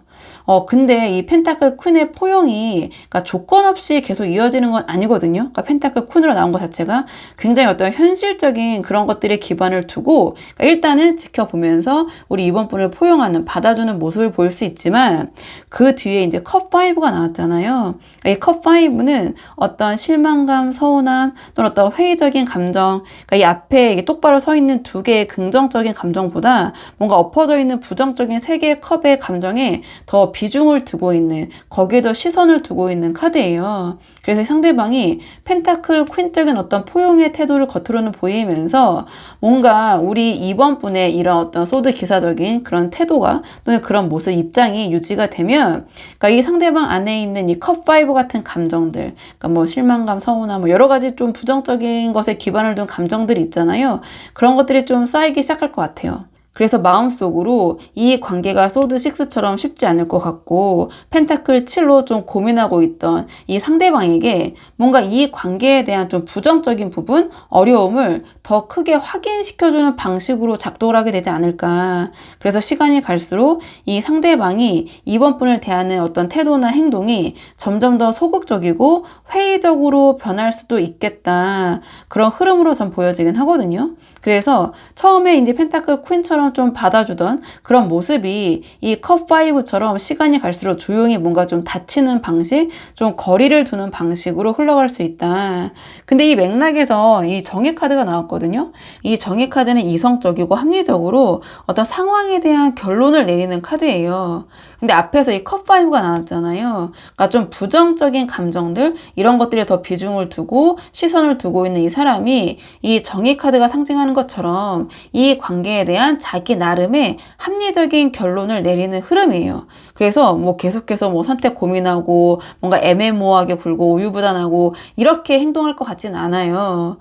[SPEAKER 1] 근데 이 펜타클 퀸의 포용이 그러니까 조건 없이 계속 이어지는 건 아니거든요. 그러니까 펜타클 퀸으로 나온 것 자체가 굉장히 어떤 현실적인 그런 것들에 기반을 두고 그러니까 일단은 지켜보면서 우리 이번 분을 포용하는 받아주는 모습을 보일 수 있지만 그 뒤에 이제 컵5가 나왔잖아요. 이 컵5는 어떤 실망감, 서운함 또는 어떤 회의적인 감정 그러니까 이 앞에 똑바로 서 있는 두 개의 긍정적인 감정보다 뭔가 엎어져 있는 부정적인 세 개의 컵의 감정에 더 비중을 두고 있는, 거기에 더 시선을 두고 있는 카드예요. 그래서 상대방이 펜타클 퀸적인 어떤 포용의 태도를 겉으로는 보이면서 뭔가 우리 2번 분의 이런 어떤 소드 기사적인 그런 태도가 또는 그런 모습, 입장이 유지가 되면, 그러니까 이 상대방 안에 있는 이 컵5 같은 감정들, 그러니까 뭐 실망감, 서운함, 뭐 여러 가지 좀 부정적인 것에 기반을 둔 감정들이 있잖아요. 그런 것들이 좀 쌓이기 시작할 것 같아요. 그래서 마음속으로 이 관계가 소드 6처럼 쉽지 않을 것 같고 펜타클 7로 좀 고민하고 있던 이 상대방에게 뭔가 이 관계에 대한 좀 부정적인 부분, 어려움을 더 크게 확인시켜주는 방식으로 작동을 하게 되지 않을까. 그래서 시간이 갈수록 이 상대방이 이번 분을 대하는 어떤 태도나 행동이 점점 더 소극적이고 회의적으로 변할 수도 있겠다. 그런 흐름으로 전 보여지긴 하거든요. 그래서 처음에 이제 펜타클 퀸처럼 좀 받아주던 그런 모습이 이 컵5처럼 시간이 갈수록 조용히 뭔가 좀 닫히는 방식, 좀 거리를 두는 방식으로 흘러갈 수 있다. 근데 이 맥락에서 이 정의 카드가 나왔거든요. 이 정의 카드는 이성적이고 합리적으로 어떤 상황에 대한 결론을 내리는 카드예요. 근데 앞에서 이 컵5가 나왔잖아요. 그러니까 좀 부정적인 감정들, 이런 것들에 더 비중을 두고 시선을 두고 있는 이 사람이 이 정의 카드가 상징하는 것처럼 이 관계에 대한 자기 나름의 합리적인 결론을 내리는 흐름이에요. 그래서 뭐 계속해서 뭐 선택 고민하고 뭔가 애매모호하게 굴고 우유부단하고 이렇게 행동할 것 같진 않아요.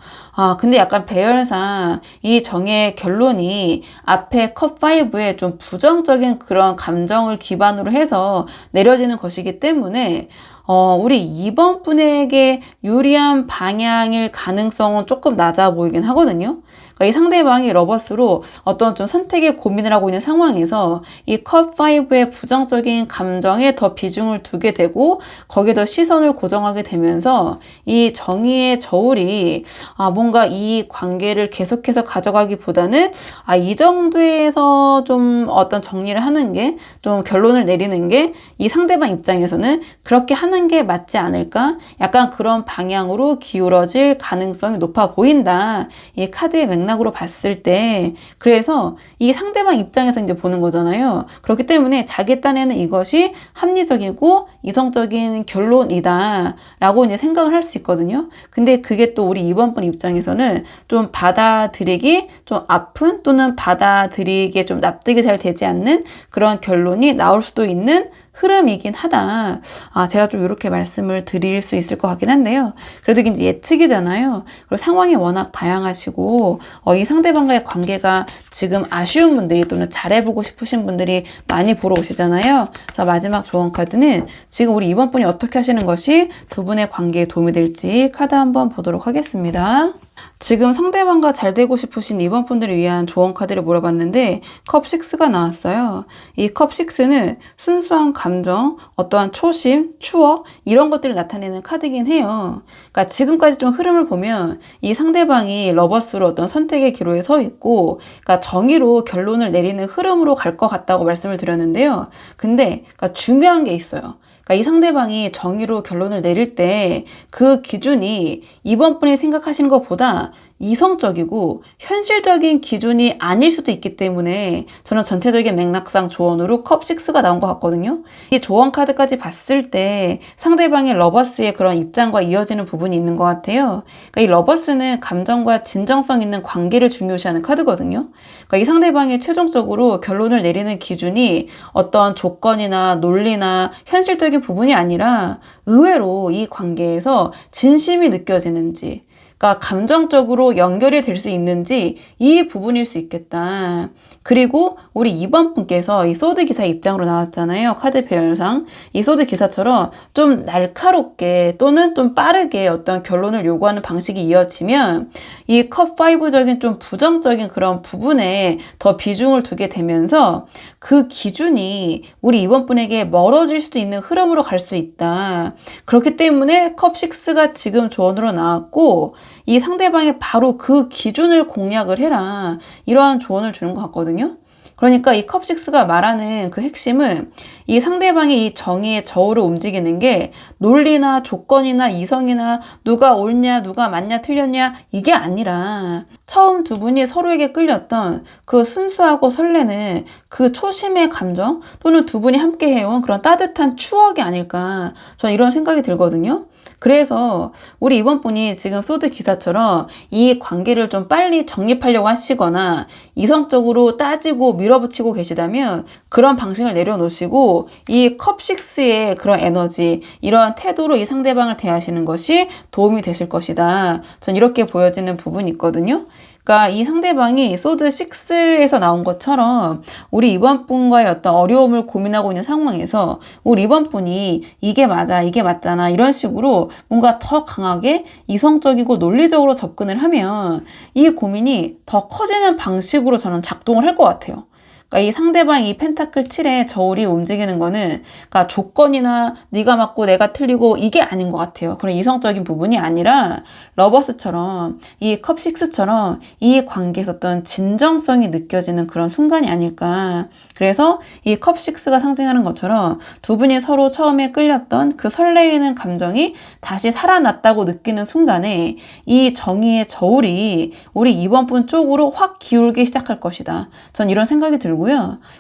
[SPEAKER 1] 근데 약간 배열상 이 정의 결론이 앞에 컵5의 좀 부정적인 그런 감정을 기반으로 해서 내려지는 것이기 때문에 우리 2번 분에게 유리한 방향일 가능성은 조금 낮아 보이긴 하거든요. 그러니까 이 상대방이 러버스로 어떤 좀 선택에 고민을 하고 있는 상황에서 이 컵5의 부정적인 감정에 더 비중을 두게 되고 거기에 더 시선을 고정하게 되면서 이 정의의 저울이 뭔가 이 관계를 계속해서 가져가기보다는 이 정도에서 좀 어떤 정리를 하는 게, 좀 결론을 내리는 게 이 상대방 입장에서는 그렇게 하는 게 맞지 않을까? 약간 그런 방향으로 기울어질 가능성이 높아 보인다. 이 카드의 맥락으로 봤을 때. 그래서 이 상대방 입장에서 이제 보는 거잖아요. 그렇기 때문에 자기 딴에는 이것이 합리적이고 이성적인 결론이다 라고 이제 생각을 할 수 있거든요. 근데 그게 또 우리 2번 분 입장에서는 좀 받아들이기 좀 아픈, 또는 받아들이기에 좀 납득이 잘 되지 않는 그런 결론이 나올 수도 있는 흐름이긴 하다. 제가 좀 이렇게 말씀을 드릴 수 있을 것 같긴 한데요. 그래도 이제 예측이잖아요. 그리고 상황이 워낙 다양하시고 이 상대방과의 관계가 지금 아쉬운 분들이, 또는 잘해보고 싶으신 분들이 많이 보러 오시잖아요. 그래서 마지막 조언 카드는 지금 우리 이번 분이 어떻게 하시는 것이 두 분의 관계에 도움이 될지 카드 한번 보도록 하겠습니다. 지금 상대방과 잘 되고 싶으신 이번 분들을 위한 조언 카드를 물어봤는데 컵6가 나왔어요. 이 컵6는 순수한 감정, 어떠한 초심, 추억, 이런 것들을 나타내는 카드긴 해요. 그러니까 지금까지 좀 흐름을 보면 이 상대방이 러버스로 어떤 선택의 기로에 서 있고, 그러니까 정의로 결론을 내리는 흐름으로 갈 것 같다고 말씀을 드렸는데요. 근데 그러니까 중요한 게 있어요. 그러니까 이 상대방이 정의로 결론을 내릴 때 그 기준이 이번 분이 생각하시는 것보다 이성적이고 현실적인 기준이 아닐 수도 있기 때문에 저는 전체적인 맥락상 조언으로 컵6가 나온 것 같거든요. 이 조언 카드까지 봤을 때 상대방의 러버스의 그런 입장과 이어지는 부분이 있는 것 같아요. 그러니까 이 러버스는 감정과 진정성 있는 관계를 중요시하는 카드거든요. 그러니까 이 상대방이 최종적으로 결론을 내리는 기준이 어떤 조건이나 논리나 현실적인 부분이 아니라 의외로 이 관계에서 진심이 느껴지는지, 그러니까 감정적으로 연결이 될 수 있는지, 이 부분일 수 있겠다. 그리고 우리 2번 분께서 이 소드 기사 입장으로 나왔잖아요. 카드 배열상. 이 소드 기사처럼 좀 날카롭게 또는 좀 빠르게 어떤 결론을 요구하는 방식이 이어지면 이 컵5적인 좀 부정적인 그런 부분에 더 비중을 두게 되면서 그 기준이 우리 2번 분에게 멀어질 수도 있는 흐름으로 갈 수 있다. 그렇기 때문에 컵6가 지금 조언으로 나왔고 이 상대방의 바로 그 기준을 공략을 해라. 이러한 조언을 주는 것 같거든요. 그러니까 이 컵6가 말하는 그 핵심은 이 상대방이 이 정의의 저울을 움직이는 게 논리나 조건이나 이성이나 누가 옳냐, 누가 맞냐, 틀렸냐 이게 아니라 처음 두 분이 서로에게 끌렸던 그 순수하고 설레는 그 초심의 감정 또는 두 분이 함께 해온 그런 따뜻한 추억이 아닐까 저는 이런 생각이 들거든요. 그래서 우리 이번 분이 지금 소드 기사처럼 이 관계를 좀 빨리 정립하려고 하시거나 이성적으로 따지고 밀어붙이고 계시다면 그런 방식을 내려놓으시고 이 컵6의 그런 에너지, 이러한 태도로 이 상대방을 대하시는 것이 도움이 되실 것이다. 전 이렇게 보여지는 부분이 있거든요. 그러니까 이 상대방이 소드 6에서 나온 것처럼 우리 이번 분과의 어떤 어려움을 고민하고 있는 상황에서 우리 이번 분이 이게 맞아, 이게 맞잖아 이런 식으로 뭔가 더 강하게 이성적이고 논리적으로 접근을 하면 이 고민이 더 커지는 방식으로 저는 작동을 할 것 같아요. 그러니까 이 상대방 이 펜타클 7의 저울이 움직이는 거는 그러니까 조건이나 네가 맞고 내가 틀리고 이게 아닌 것 같아요. 그런 이성적인 부분이 아니라 러버스처럼 이 컵6처럼 이 관계에서 어떤 진정성이 느껴지는 그런 순간이 아닐까. 그래서 이 컵6가 상징하는 것처럼 두 분이 서로 처음에 끌렸던 그 설레이는 감정이 다시 살아났다고 느끼는 순간에 이 정의의 저울이 우리 이번 분 쪽으로 확 기울기 시작할 것이다. 전 이런 생각이 들고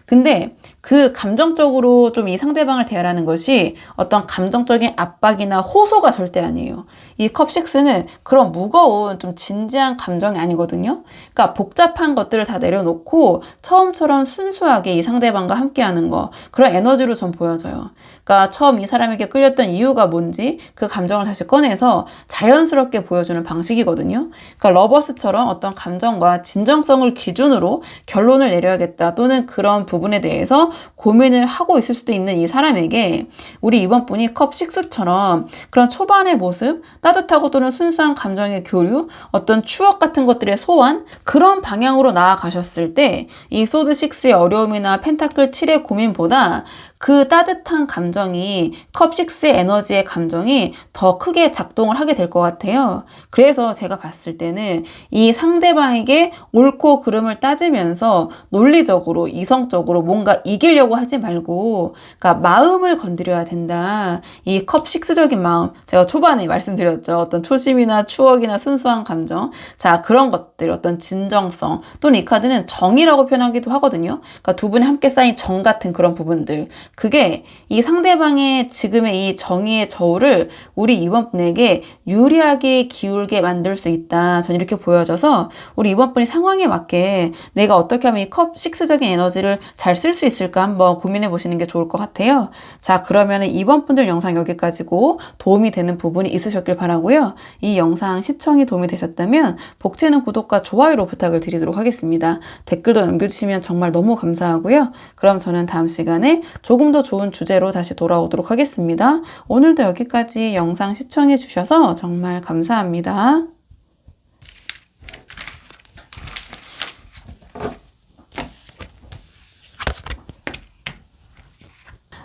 [SPEAKER 1] 근데 그 감정적으로 좀 이 상대방을 대하라는 것이 어떤 감정적인 압박이나 호소가 절대 아니에요. 이 컵6는 그런 무거운 좀 진지한 감정이 아니거든요. 그러니까 복잡한 것들을 다 내려놓고 처음처럼 순수하게 이 상대방과 함께하는 거, 그런 에너지로 전 보여져요. 그러니까 처음 이 사람에게 끌렸던 이유가 뭔지 그 감정을 다시 꺼내서 자연스럽게 보여주는 방식이거든요. 그러니까 러버스처럼 어떤 감정과 진정성을 기준으로 결론을 내려야겠다 또는 그런 부분에 대해서 고민을 하고 있을 수도 있는 이 사람에게 우리 이번 분이 컵6처럼 그런 초반의 모습, 따뜻하고 또는 순수한 감정의 교류, 어떤 추억 같은 것들의 소환, 그런 방향으로 나아가셨을 때 이 소드6의 어려움이나 펜타클 7의 고민보다 그 따뜻한 감정이 컵6의 에너지의 감정이 더 크게 작동을 하게 될 것 같아요. 그래서 제가 봤을 때는 이 상대방에게 옳고 그름을 따지면서 논리적으로 이성적으로 뭔가 이기려고 하지 말고 그러니까 마음을 건드려야 된다. 이 컵6적인 마음, 제가 초반에 말씀드렸죠. 어떤 초심이나 추억이나 순수한 감정, 자 그런 것들, 어떤 진정성 또는 이 카드는 정이라고 표현하기도 하거든요. 그러니까 두 분이 함께 쌓인 정 같은 그런 부분들, 그게 이 상대방의 지금의 이 정의의 저울을 우리 이번 분에게 유리하게 기울게 만들 수 있다. 전 이렇게 보여져서 우리 이번 분이 상황에 맞게 내가 어떻게 하면 이 컵6적인 에너지를 잘 쓸 수 있을까 한번 고민해 보시는 게 좋을 것 같아요. 자, 그러면 이번 분들 영상 여기까지고 도움이 되는 부분이 있으셨길 바라고요. 이 영상 시청이 도움이 되셨다면 복채는 구독과 좋아요로 부탁을 드리도록 하겠습니다. 댓글도 남겨주시면 정말 너무 감사하고요. 그럼 저는 다음 시간에 조금 더 좋은 주제로 다시 돌아오도록 하겠습니다. 오늘도 여기까지 영상 시청해 주셔서 정말 감사합니다.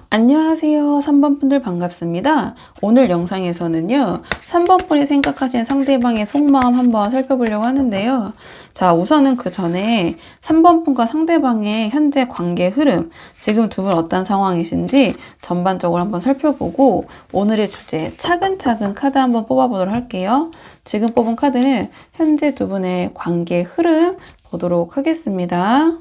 [SPEAKER 1] 안녕하세요. 3번 분들 반갑습니다. 오늘 영상에서는요, 3번 분이 생각하신 상대방의 속마음 한번 살펴보려고 하는데요. 자, 우선은 그 전에 3번 분과 상대방의 현재 관계 흐름, 지금 두 분 어떤 상황이신지 전반적으로 한번 살펴보고 오늘의 주제 차근차근 카드 한번 뽑아보도록 할게요. 지금 뽑은 카드는 현재 두 분의 관계 흐름 보도록 하겠습니다.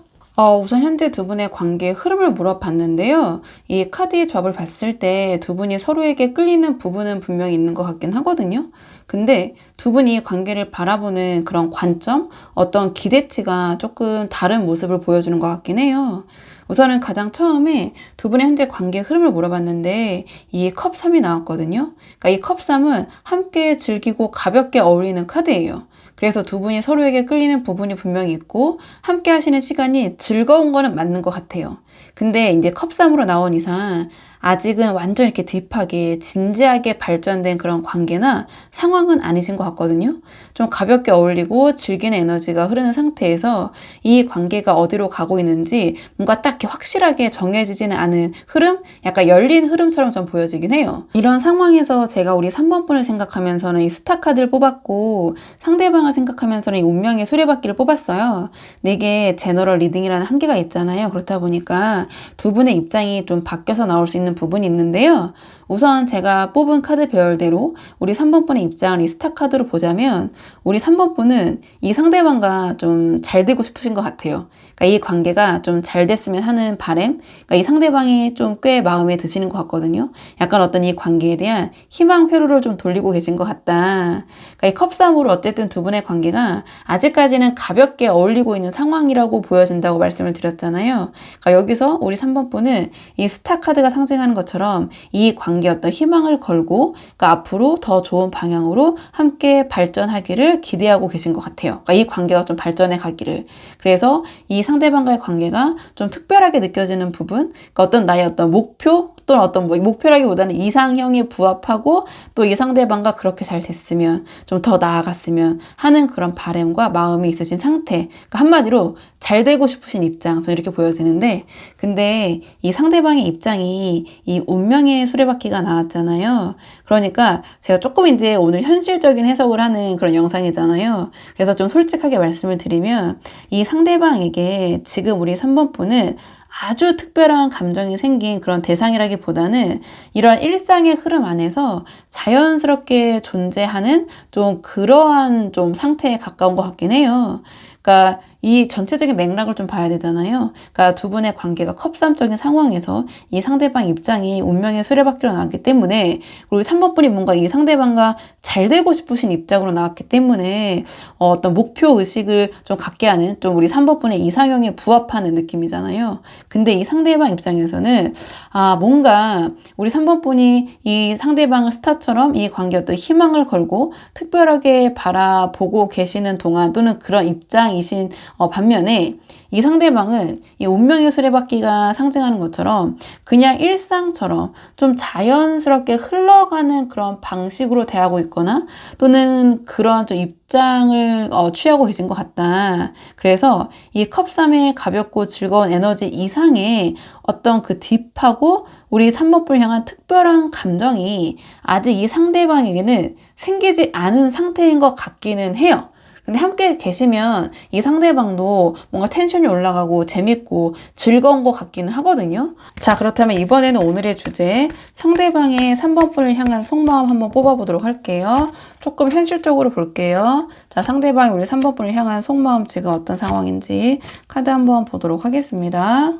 [SPEAKER 1] 우선 현재 두 분의 관계의 흐름을 물어봤는데요. 이 카드의 조합을 봤을 때 두 분이 서로에게 끌리는 부분은 분명히 있는 것 같긴 하거든요. 근데 두 분이 관계를 바라보는 그런 관점, 어떤 기대치가 조금 다른 모습을 보여주는 것 같긴 해요. 우선은 가장 처음에 두 분의 현재 관계 흐름을 물어봤는데 이 컵3이 나왔거든요. 그러니까 이 컵3은 함께 즐기고 가볍게 어울리는 카드예요. 그래서 두 분이 서로에게 끌리는 부분이 분명히 있고 함께 하시는 시간이 즐거운 거는 맞는 것 같아요. 근데 이제 컵3으로 나온 이상 아직은 완전 이렇게 딥하게 진지하게 발전된 그런 관계나 상황은 아니신 것 같거든요. 좀 가볍게 어울리고 즐기는 에너지가 흐르는 상태에서 이 관계가 어디로 가고 있는지 뭔가 딱히 확실하게 정해지지는 않은 흐름? 약간 열린 흐름처럼 좀 보여지긴 해요. 이런 상황에서 제가 우리 3번 분을 생각하면서는 이 스타 카드를 뽑았고 상대방을 생각하면서는 이 운명의 수레바퀴를 뽑았어요. 내게 제너럴 리딩이라는 한계가 있잖아요. 그렇다 보니까 두 분의 입장이 좀 바뀌어서 나올 수 있는 부분이 있는데요. 우선 제가 뽑은 카드 배열대로 우리 3번 분의 입장을 이 스타 카드로 보자면 우리 3번 분은 이 상대방과 좀 잘 되고 싶으신 것 같아요. 그러니까 이 관계가 좀 잘 됐으면 하는 바람, 그러니까 이 상대방이 좀 꽤 마음에 드시는 것 같거든요. 약간 어떤 이 관계에 대한 희망 회로를 좀 돌리고 계신 것 같다. 그러니까 이 컵3으로 어쨌든 두 분의 관계가 아직까지는 가볍게 어울리고 있는 상황이라고 보여진다고 말씀을 드렸잖아요. 그러니까 여기서 우리 3번 분은 이 스타 카드가 상징하는 것처럼 이 관계 어떤 희망을 걸고 그러니까 앞으로 더 좋은 방향으로 함께 발전하기를 기대하고 계신 것 같아요. 그러니까 이 관계가 좀 발전해 가기를. 그래서 이 상대방과의 관계가 좀 특별하게 느껴지는 부분, 그러니까 어떤 나의 어떤 목표 또는 어떤 뭐 목표라기보다는 이상형에 부합하고 또 이 상대방과 그렇게 잘 됐으면 좀 더 나아갔으면 하는 그런 바람과 마음이 있으신 상태. 그러니까 한마디로 잘 되고 싶으신 입장, 저 이렇게 보여지는데, 근데 이 상대방의 입장이 이 운명의 수레바퀴가 나왔잖아요. 그러니까 제가 조금 이제 오늘 현실적인 해석을 하는 그런 영상이잖아요. 그래서 좀 솔직하게 말씀을 드리면 이 상대방에게 지금 우리 3번 분은 아주 특별한 감정이 생긴 그런 대상이라기보다는 이런 일상의 흐름 안에서 자연스럽게 존재하는 좀 그러한 좀 상태에 가까운 것 같긴 해요. 그러니까 이 전체적인 맥락을 좀 봐야 되잖아요. 그러니까 두 분의 관계가 컵3적인 상황에서 이 상대방 입장이 운명의 수레바퀴로 나왔기 때문에 그리고 3번 분이 뭔가 이 상대방과 잘 되고 싶으신 입장으로 나왔기 때문에 어떤 목표 의식을 좀 갖게 하는 좀 우리 3번 분의 이상형에 부합하는 느낌이잖아요. 근데 이 상대방 입장에서는 뭔가 우리 3번 분이 이 상대방을 스타처럼 이 관계에 어떤 희망을 걸고 특별하게 바라보고 계시는 동안 또는 그런 입장이신 반면에 이 상대방은 이 운명의 수레바퀴가 상징하는 것처럼 그냥 일상처럼 좀 자연스럽게 흘러가는 그런 방식으로 대하고 있거나 또는 그런 좀 입장을 취하고 계신 것 같다. 그래서 이 컵3의 가볍고 즐거운 에너지 이상의 어떤 그 딥하고 우리 3번불 향한 특별한 감정이 아직 이 상대방에게는 생기지 않은 상태인 것 같기는 해요. 근데 함께 계시면 이 상대방도 뭔가 텐션이 올라가고 재밌고 즐거운 것 같기는 하거든요. 자, 그렇다면 이번에는 오늘의 주제 상대방의 3번분을 향한 속마음 한번 뽑아보도록 할게요. 조금 현실적으로 볼게요. 자, 상대방이 우리 3번분을 향한 속마음 지금 어떤 상황인지 카드 한번 보도록 하겠습니다.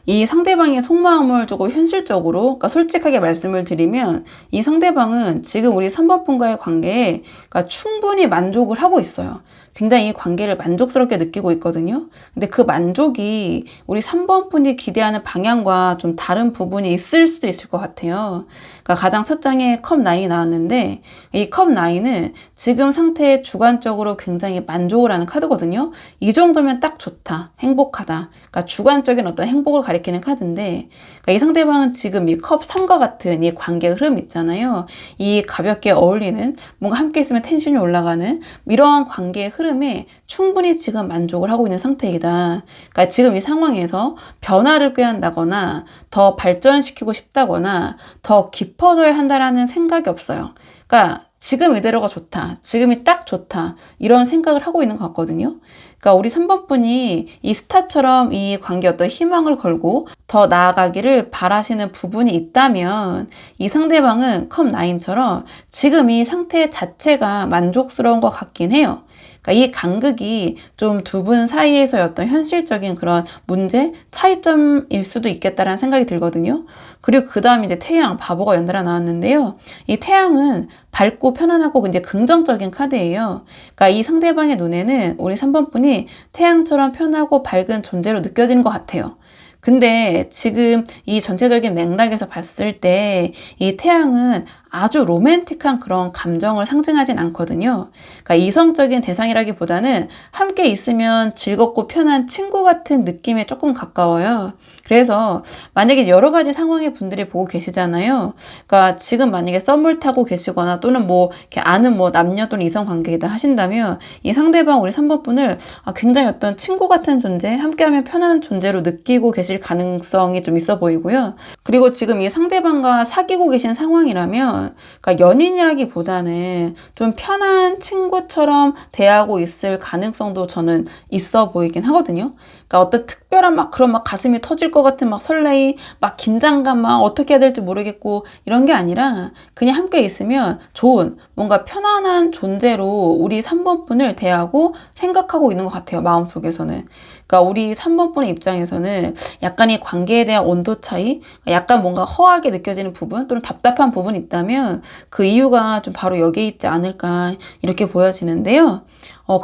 [SPEAKER 1] 이 상대방의 속마음을 조금 현실적으로, 그러니까 솔직하게 말씀을 드리면 이 상대방은 지금 우리 3번 분과의 관계에 그러니까 충분히 만족을 하고 있어요. 굉장히 이 관계를 만족스럽게 느끼고 있거든요. 근데 그 만족이 우리 3번 분이 기대하는 방향과 좀 다른 부분이 있을 수도 있을 것 같아요. 그러니까 가장 첫 장에 컵9이 나왔는데 이 컵9은 지금 상태에 주관적으로 굉장히 만족을 하는 카드거든요. 이 정도면 딱 좋다. 행복하다. 그러니까 주관적인 어떤 행복을 가리키는 카드인데 그러니까 이 상대방은 지금 이 컵3과 같은 이 관계 흐름 있잖아요. 이 가볍게 어울리는 뭔가 함께 있으면 텐션이 올라가는 이런 관계의 흐름에 충분히 지금 만족을 하고 있는 상태이다. 그러니까 지금 이 상황에서 변화를 꾀한다거나 더 발전시키고 싶다거나 더 깊어져야 한다라는 생각이 없어요. 그러니까 지금 이대로가 좋다. 지금이 딱 좋다. 이런 생각을 하고 있는 것 같거든요. 그러니까 우리 3번 분이 이 스타처럼 이 관계에 어떤 희망을 걸고 더 나아가기를 바라시는 부분이 있다면 이 상대방은 컵9처럼 지금 이 상태 자체가 만족스러운 것 같긴 해요. 그러니까 이 간극이 좀 두 분 사이에서의 어떤 현실적인 그런 문제, 차이점일 수도 있겠다라는 생각이 들거든요. 그리고 그 다음 이제 태양, 바보가 연달아 나왔는데요. 이 태양은 밝고 편안하고 이제 긍정적인 카드예요. 그러니까 이 상대방의 눈에는 우리 3번 분이 태양처럼 편하고 밝은 존재로 느껴지는 것 같아요. 근데 지금 이 전체적인 맥락에서 봤을 때 이 태양은 아주 로맨틱한 그런 감정을 상징하진 않거든요. 그러니까 이성적인 대상이라기보다는 함께 있으면 즐겁고 편한 친구 같은 느낌에 조금 가까워요. 그래서 만약에 여러 가지 상황의 분들이 보고 계시잖아요. 그러니까 지금 만약에 썸을 타고 계시거나 또는 뭐 이렇게 아는 뭐 남녀 또는 이성 관계이다 하신다면 이 상대방 우리 3번 분을 굉장히 어떤 친구 같은 존재, 함께하면 편한 존재로 느끼고 계실 가능성이 좀 있어 보이고요. 그리고 지금 이 상대방과 사귀고 계신 상황이라면 그러니까 연인이라기보다는 좀 편한 친구처럼 대하고 있을 가능성도 저는 있어 보이긴 하거든요. 그러니까 어떤 특별한 막 그런 막 가슴이 터질 것 같은 막 설레임, 막 긴장감, 막 어떻게 해야 될지 모르겠고 이런 게 아니라 그냥 함께 있으면 좋은 뭔가 편안한 존재로 우리 3번 분을 대하고 생각하고 있는 것 같아요. 마음속에서는. 그러니까 우리 3번 분의 입장에서는 약간 이 관계에 대한 온도 차이, 약간 뭔가 허하게 느껴지는 부분 또는 답답한 부분이 있다면 그 이유가 좀 바로 여기에 있지 않을까 이렇게 보여지는데요.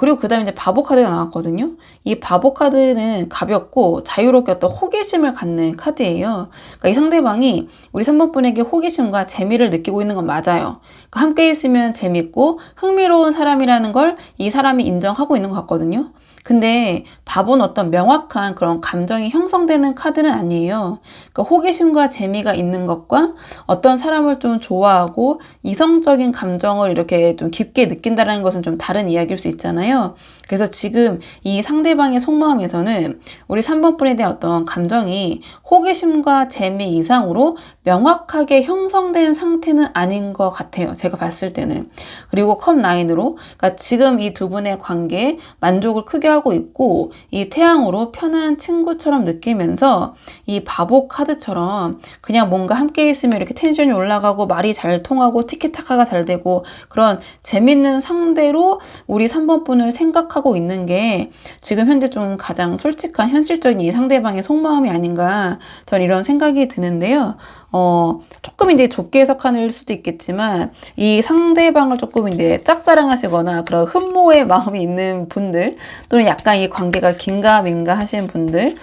[SPEAKER 1] 그리고 그 다음에 이제 바보 카드가 나왔거든요. 이 바보 카드는 가볍고 자유롭게 어떤 호기심을 갖는 카드예요. 그러니까 이 상대방이 우리 3번 분에게 호기심과 재미를 느끼고 있는 건 맞아요. 그러니까 함께 있으면 재밌고 흥미로운 사람이라는 걸 이 사람이 인정하고 있는 것 같거든요. 근데 바보는 어떤 명확한 그런 감정이 형성되는 카드는 아니에요. 그러니까 호기심과 재미가 있는 것과 어떤 사람을 좀 좋아하고 이성적인 감정을 이렇게 좀 깊게 느낀다는 것은 좀 다른 이야기일 수 있잖아요. 그래서 지금 이 상대방의 속마음에서는 우리 3번 분에 대한 어떤 감정이 호기심과 재미 이상으로 명확하게 형성된 상태는 아닌 것 같아요. 제가 봤을 때는. 그리고 컵9으로 그러니까 지금 이 두 분의 관계에 만족을 크게 하고 있고 이 태양으로 편한 친구처럼 느끼면서 이 바보 카드처럼 그냥 뭔가 함께 있으면 이렇게 텐션이 올라가고 말이 잘 통하고 티키타카가 잘 되고 그런 재밌는 상대로 우리 3번 분을 생각하고 있는 게 지금 현재 좀 가장 솔직한 현실적인 이 상대방의 속마음이 아닌가 전 이런 생각이 드는데요. 조금 이제 좁게 해석할 수도 있겠지만 이 상대방을 조금 이제 짝사랑하시거나 그런 흠모의 마음이 있는 분들 또는 약간 이 관계가 긴가민가 하신 분들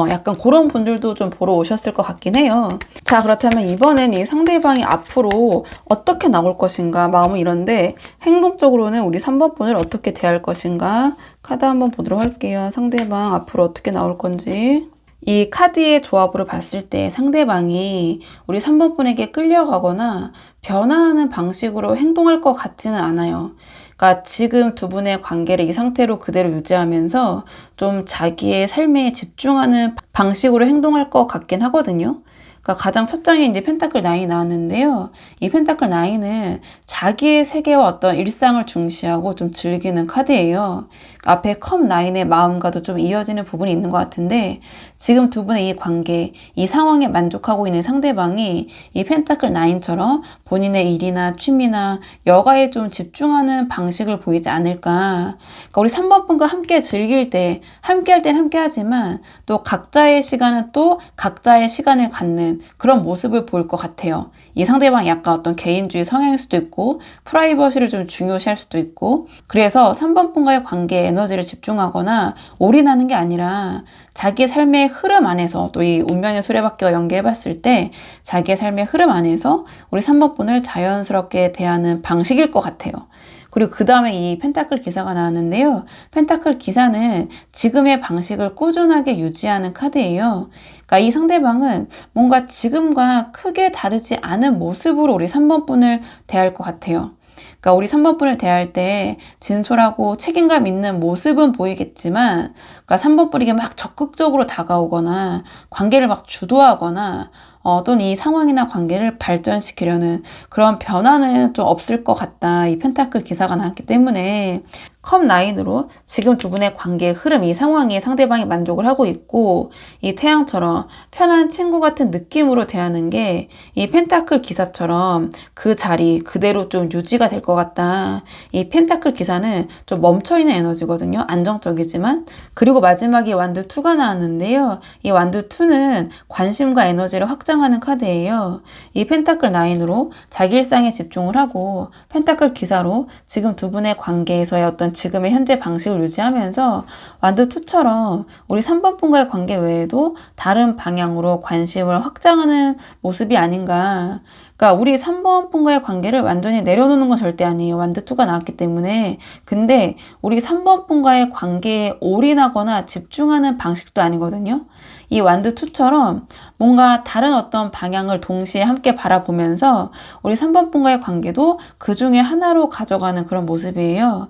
[SPEAKER 1] 약간 그런 분들도 좀 보러 오셨을 것 같긴 해요. 자, 그렇다면 이번엔 이 상대방이 앞으로 어떻게 나올 것인가 마음은 이런데 행동적으로는 우리 3번 분을 어떻게 대할 것인가 카드 한번 보도록 할게요. 상대방 앞으로 어떻게 나올 건지. 이 카드의 조합으로 봤을 때 상대방이 우리 3번 분에게 끌려가거나 변화하는 방식으로 행동할 것 같지는 않아요. 그러니까 지금 두 분의 관계를 이 상태로 그대로 유지하면서 좀 자기의 삶에 집중하는 방식으로 행동할 것 같긴 하거든요. 그러니까 가장 첫 장에 이제 펜타클 9이 나왔는데요. 이 펜타클 9은 자기의 세계와 어떤 일상을 중시하고 좀 즐기는 카드예요. 앞에 컵 9의 마음과도 좀 이어지는 부분이 있는 것 같은데 지금 두 분의 이 관계, 이 상황에 만족하고 있는 상대방이 이 펜타클 9처럼 본인의 일이나 취미나 여가에 좀 집중하는 방식을 보이지 않을까. 그러니까 우리 3번 분과 함께 즐길 때, 함께 할 땐 함께 하지만 또 각자의 시간은 또 각자의 시간을 갖는 그런 모습을 보일 것 같아요. 이 상대방이 약간 어떤 개인주의 성향일 수도 있고 프라이버시를 좀 중요시할 수도 있고 그래서 3번 분과의 관계에 에너지를 집중하거나 올인하는 게 아니라 자기의 삶의 흐름 안에서 또 이 운명의 수레바퀴와 연계해 봤을 때 자기의 삶의 흐름 안에서 우리 3번 분을 자연스럽게 대하는 방식일 것 같아요. 그리고 그 다음에 이 펜타클 기사가 나왔는데요. 펜타클 기사는 지금의 방식을 꾸준하게 유지하는 카드예요. 그러니까 이 상대방은 뭔가 지금과 크게 다르지 않은 모습으로 우리 3번 분을 대할 것 같아요. 그러니까 우리 3번 분을 대할 때 진솔하고 책임감 있는 모습은 보이겠지만 그러니까 3번 분에게 막 적극적으로 다가오거나 관계를 막 주도하거나 또는 이 상황이나 관계를 발전시키려는 그런 변화는 좀 없을 것 같다. 이 펜타클 기사가 나왔기 때문에 컵 9으로 지금 두 분의 관계의 흐름, 이 상황에 상대방이 만족을 하고 있고 이 태양처럼 편한 친구 같은 느낌으로 대하는 게 이 펜타클 기사처럼 그 자리 그대로 좀 유지가 될 것 같다. 이 펜타클 기사는 좀 멈춰있는 에너지거든요. 안정적이지만. 그리고 마지막에 완드 2가 나왔는데요. 이 완드 2는 관심과 에너지를 확장하는 카드예요. 이 펜타클 9으로 자기 일상에 집중을 하고 펜타클 기사로 지금 두 분의 관계에서의 어떤 지금의 현재 방식을 유지하면서 완드2처럼 우리 3번 분과의 관계 외에도 다른 방향으로 관심을 확장하는 모습이 아닌가. 그러니까 우리 3번 분과의 관계를 완전히 내려놓는 건 절대 아니에요. 완드2가 나왔기 때문에. 근데 우리 3번 분과의 관계에 올인하거나 집중하는 방식도 아니거든요. 이 완드2처럼 뭔가 다른 어떤 방향을 동시에 함께 바라보면서 우리 3번 분과의 관계도 그 중에 하나로 가져가는 그런 모습이에요.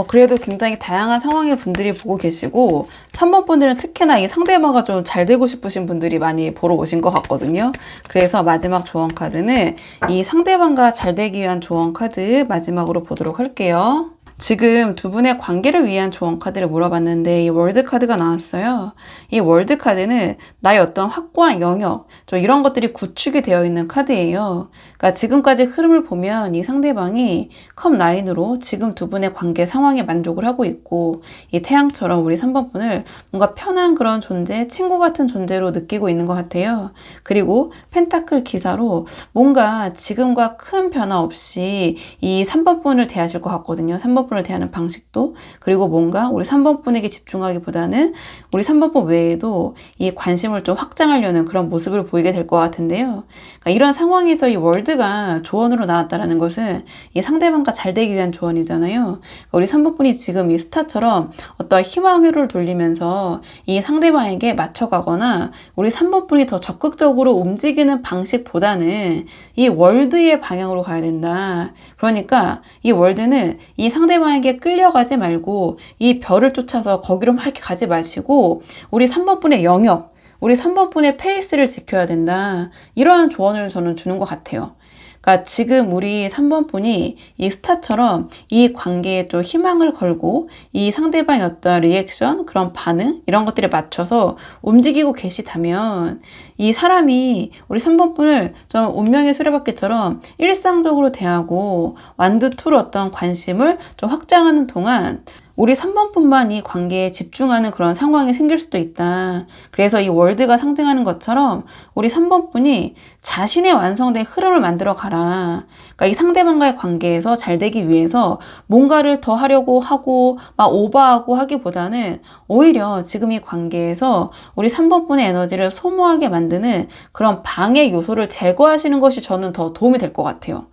[SPEAKER 1] 그래도 굉장히 다양한 상황의 분들이 보고 계시고 3번 분들은 특히나 이 상대방과 좀 잘 되고 싶으신 분들이 많이 보러 오신 것 같거든요. 그래서 마지막 조언 카드는 이 상대방과 잘 되기 위한 조언 카드 마지막으로 보도록 할게요. 지금 두 분의 관계를 위한 조언 카드를 물어봤는데 이 월드 카드가 나왔어요. 이 월드 카드는 나의 어떤 확고한 영역, 이런 것들이 구축이 되어 있는 카드예요. 그러니까 지금까지 흐름을 보면 이 상대방이 컵 라인으로 지금 두 분의 관계 상황에 만족을 하고 있고 이 태양처럼 우리 3번 분을 뭔가 편한 그런 존재, 친구 같은 존재로 느끼고 있는 것 같아요. 그리고 펜타클 기사로 뭔가 지금과 큰 변화 없이 이 3번 분을 대하실 것 같거든요. 3번 분을 대하는 방식도. 그리고 뭔가 우리 3번 분에게 집중하기보다는 우리 3번 분 외에도 이 관심을 좀 확장하려는 그런 모습을 보이게 될 것 같은데요. 그러니까 이런 상황에서 이 월드가 조언으로 나왔다라는 것은 이 상대방과 잘 되기 위한 조언이잖아요. 그러니까 우리 3번 분이 지금 이 스타처럼 어떤 희망회로를 돌리면서 이 상대방에게 맞춰가거나 우리 3번 분이 더 적극적으로 움직이는 방식보다는 이 월드의 방향으로 가야 된다. 그러니까 이 월드는 이 상대방에게 끌려가지 말고 이 별을 쫓아서 거기로 막 이렇게 가지 마시고 우리 3번 분의 영역, 우리 3번 분의 페이스를 지켜야 된다. 이러한 조언을 저는 주는 것 같아요. 그러니까 지금 우리 3번 분이 이 스타처럼 이 관계에 좀 희망을 걸고 이 상대방의 어떤 리액션, 그런 반응 이런 것들에 맞춰서 움직이고 계시다면 이 사람이 우리 3번 분을 좀 운명의 수레바퀴처럼 일상적으로 대하고 완드2로 어떤 관심을 좀 확장하는 동안 우리 3번 분만 이 관계에 집중하는 그런 상황이 생길 수도 있다. 그래서 이 월드가 상징하는 것처럼 우리 3번 분이 자신의 완성된 흐름을 만들어 가라. 그러니까 이 상대방과의 관계에서 잘 되기 위해서 뭔가를 더 하려고 하고 막 오버하고 하기보다는 오히려 지금 이 관계에서 우리 3번 분의 에너지를 소모하게 만드는 그런 방해 요소를 제거하시는 것이 저는 더 도움이 될 것 같아요.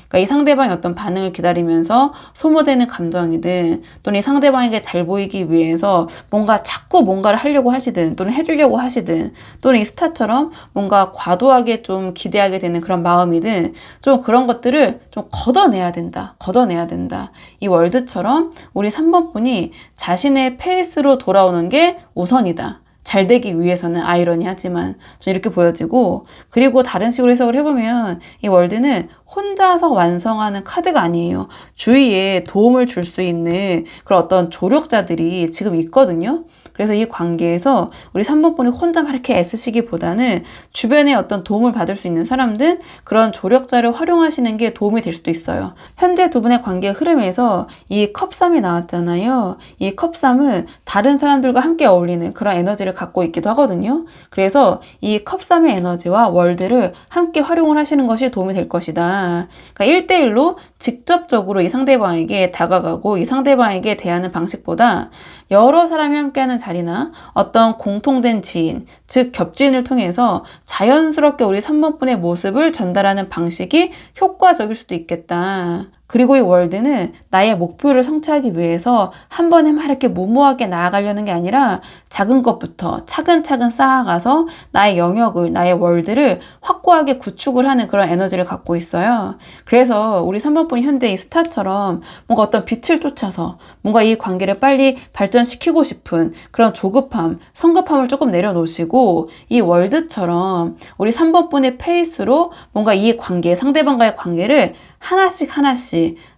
[SPEAKER 1] 그러니까 이 상대방의 어떤 반응을 기다리면서 소모되는 감정이든 또는 이 상대방에게 잘 보이기 위해서 뭔가 자꾸 뭔가를 하려고 하시든 또는 해주려고 하시든 또는 이 스타처럼 뭔가 과도하게 좀 기대하게 되는 그런 마음이든 좀 그런 것들을 좀 걷어내야 된다. 걷어내야 된다. 이 월드처럼 우리 3번 분이 자신의 페이스로 돌아오는 게 우선이다. 잘 되기 위해서는 아이러니하지만 좀 이렇게 보여지고 그리고 다른 식으로 해석을 해보면 이 월드는 혼자서 완성하는 카드가 아니에요. 주위에 도움을 줄 수 있는 그런 어떤 조력자들이 지금 있거든요. 그래서 이 관계에서 우리 3번 분이 혼자 막 이렇게 애쓰시기보다는 주변에 어떤 도움을 받을 수 있는 사람들, 그런 조력자를 활용하시는 게 도움이 될 수도 있어요. 현재 두 분의 관계 흐름에서 이 컵3이 나왔잖아요. 이 컵3은 다른 사람들과 함께 어울리는 그런 에너지를 갖고 있기도 하거든요. 그래서 이 컵3의 에너지와 월드를 함께 활용을 하시는 것이 도움이 될 것이다. 그러니까 1대1로 직접적으로 이 상대방에게 다가가고 이 상대방에게 대하는 방식보다 여러 사람이 함께하는 자리나 어떤 공통된 지인, 즉 겹지인을 통해서 자연스럽게 우리 3번 분의 모습을 전달하는 방식이 효과적일 수도 있겠다. 그리고 이 월드는 나의 목표를 성취하기 위해서 한 번에 막 이렇게 무모하게 나아가려는 게 아니라 작은 것부터 차근차근 쌓아가서 나의 영역을, 나의 월드를 확고하게 구축을 하는 그런 에너지를 갖고 있어요. 그래서 우리 3번 분이 현재 이 스타처럼 뭔가 어떤 빛을 쫓아서 뭔가 이 관계를 빨리 발전시키고 싶은 그런 조급함, 성급함을 조금 내려놓으시고 이 월드처럼 우리 3번 분의 페이스로 뭔가 이 관계, 상대방과의 관계를 하나씩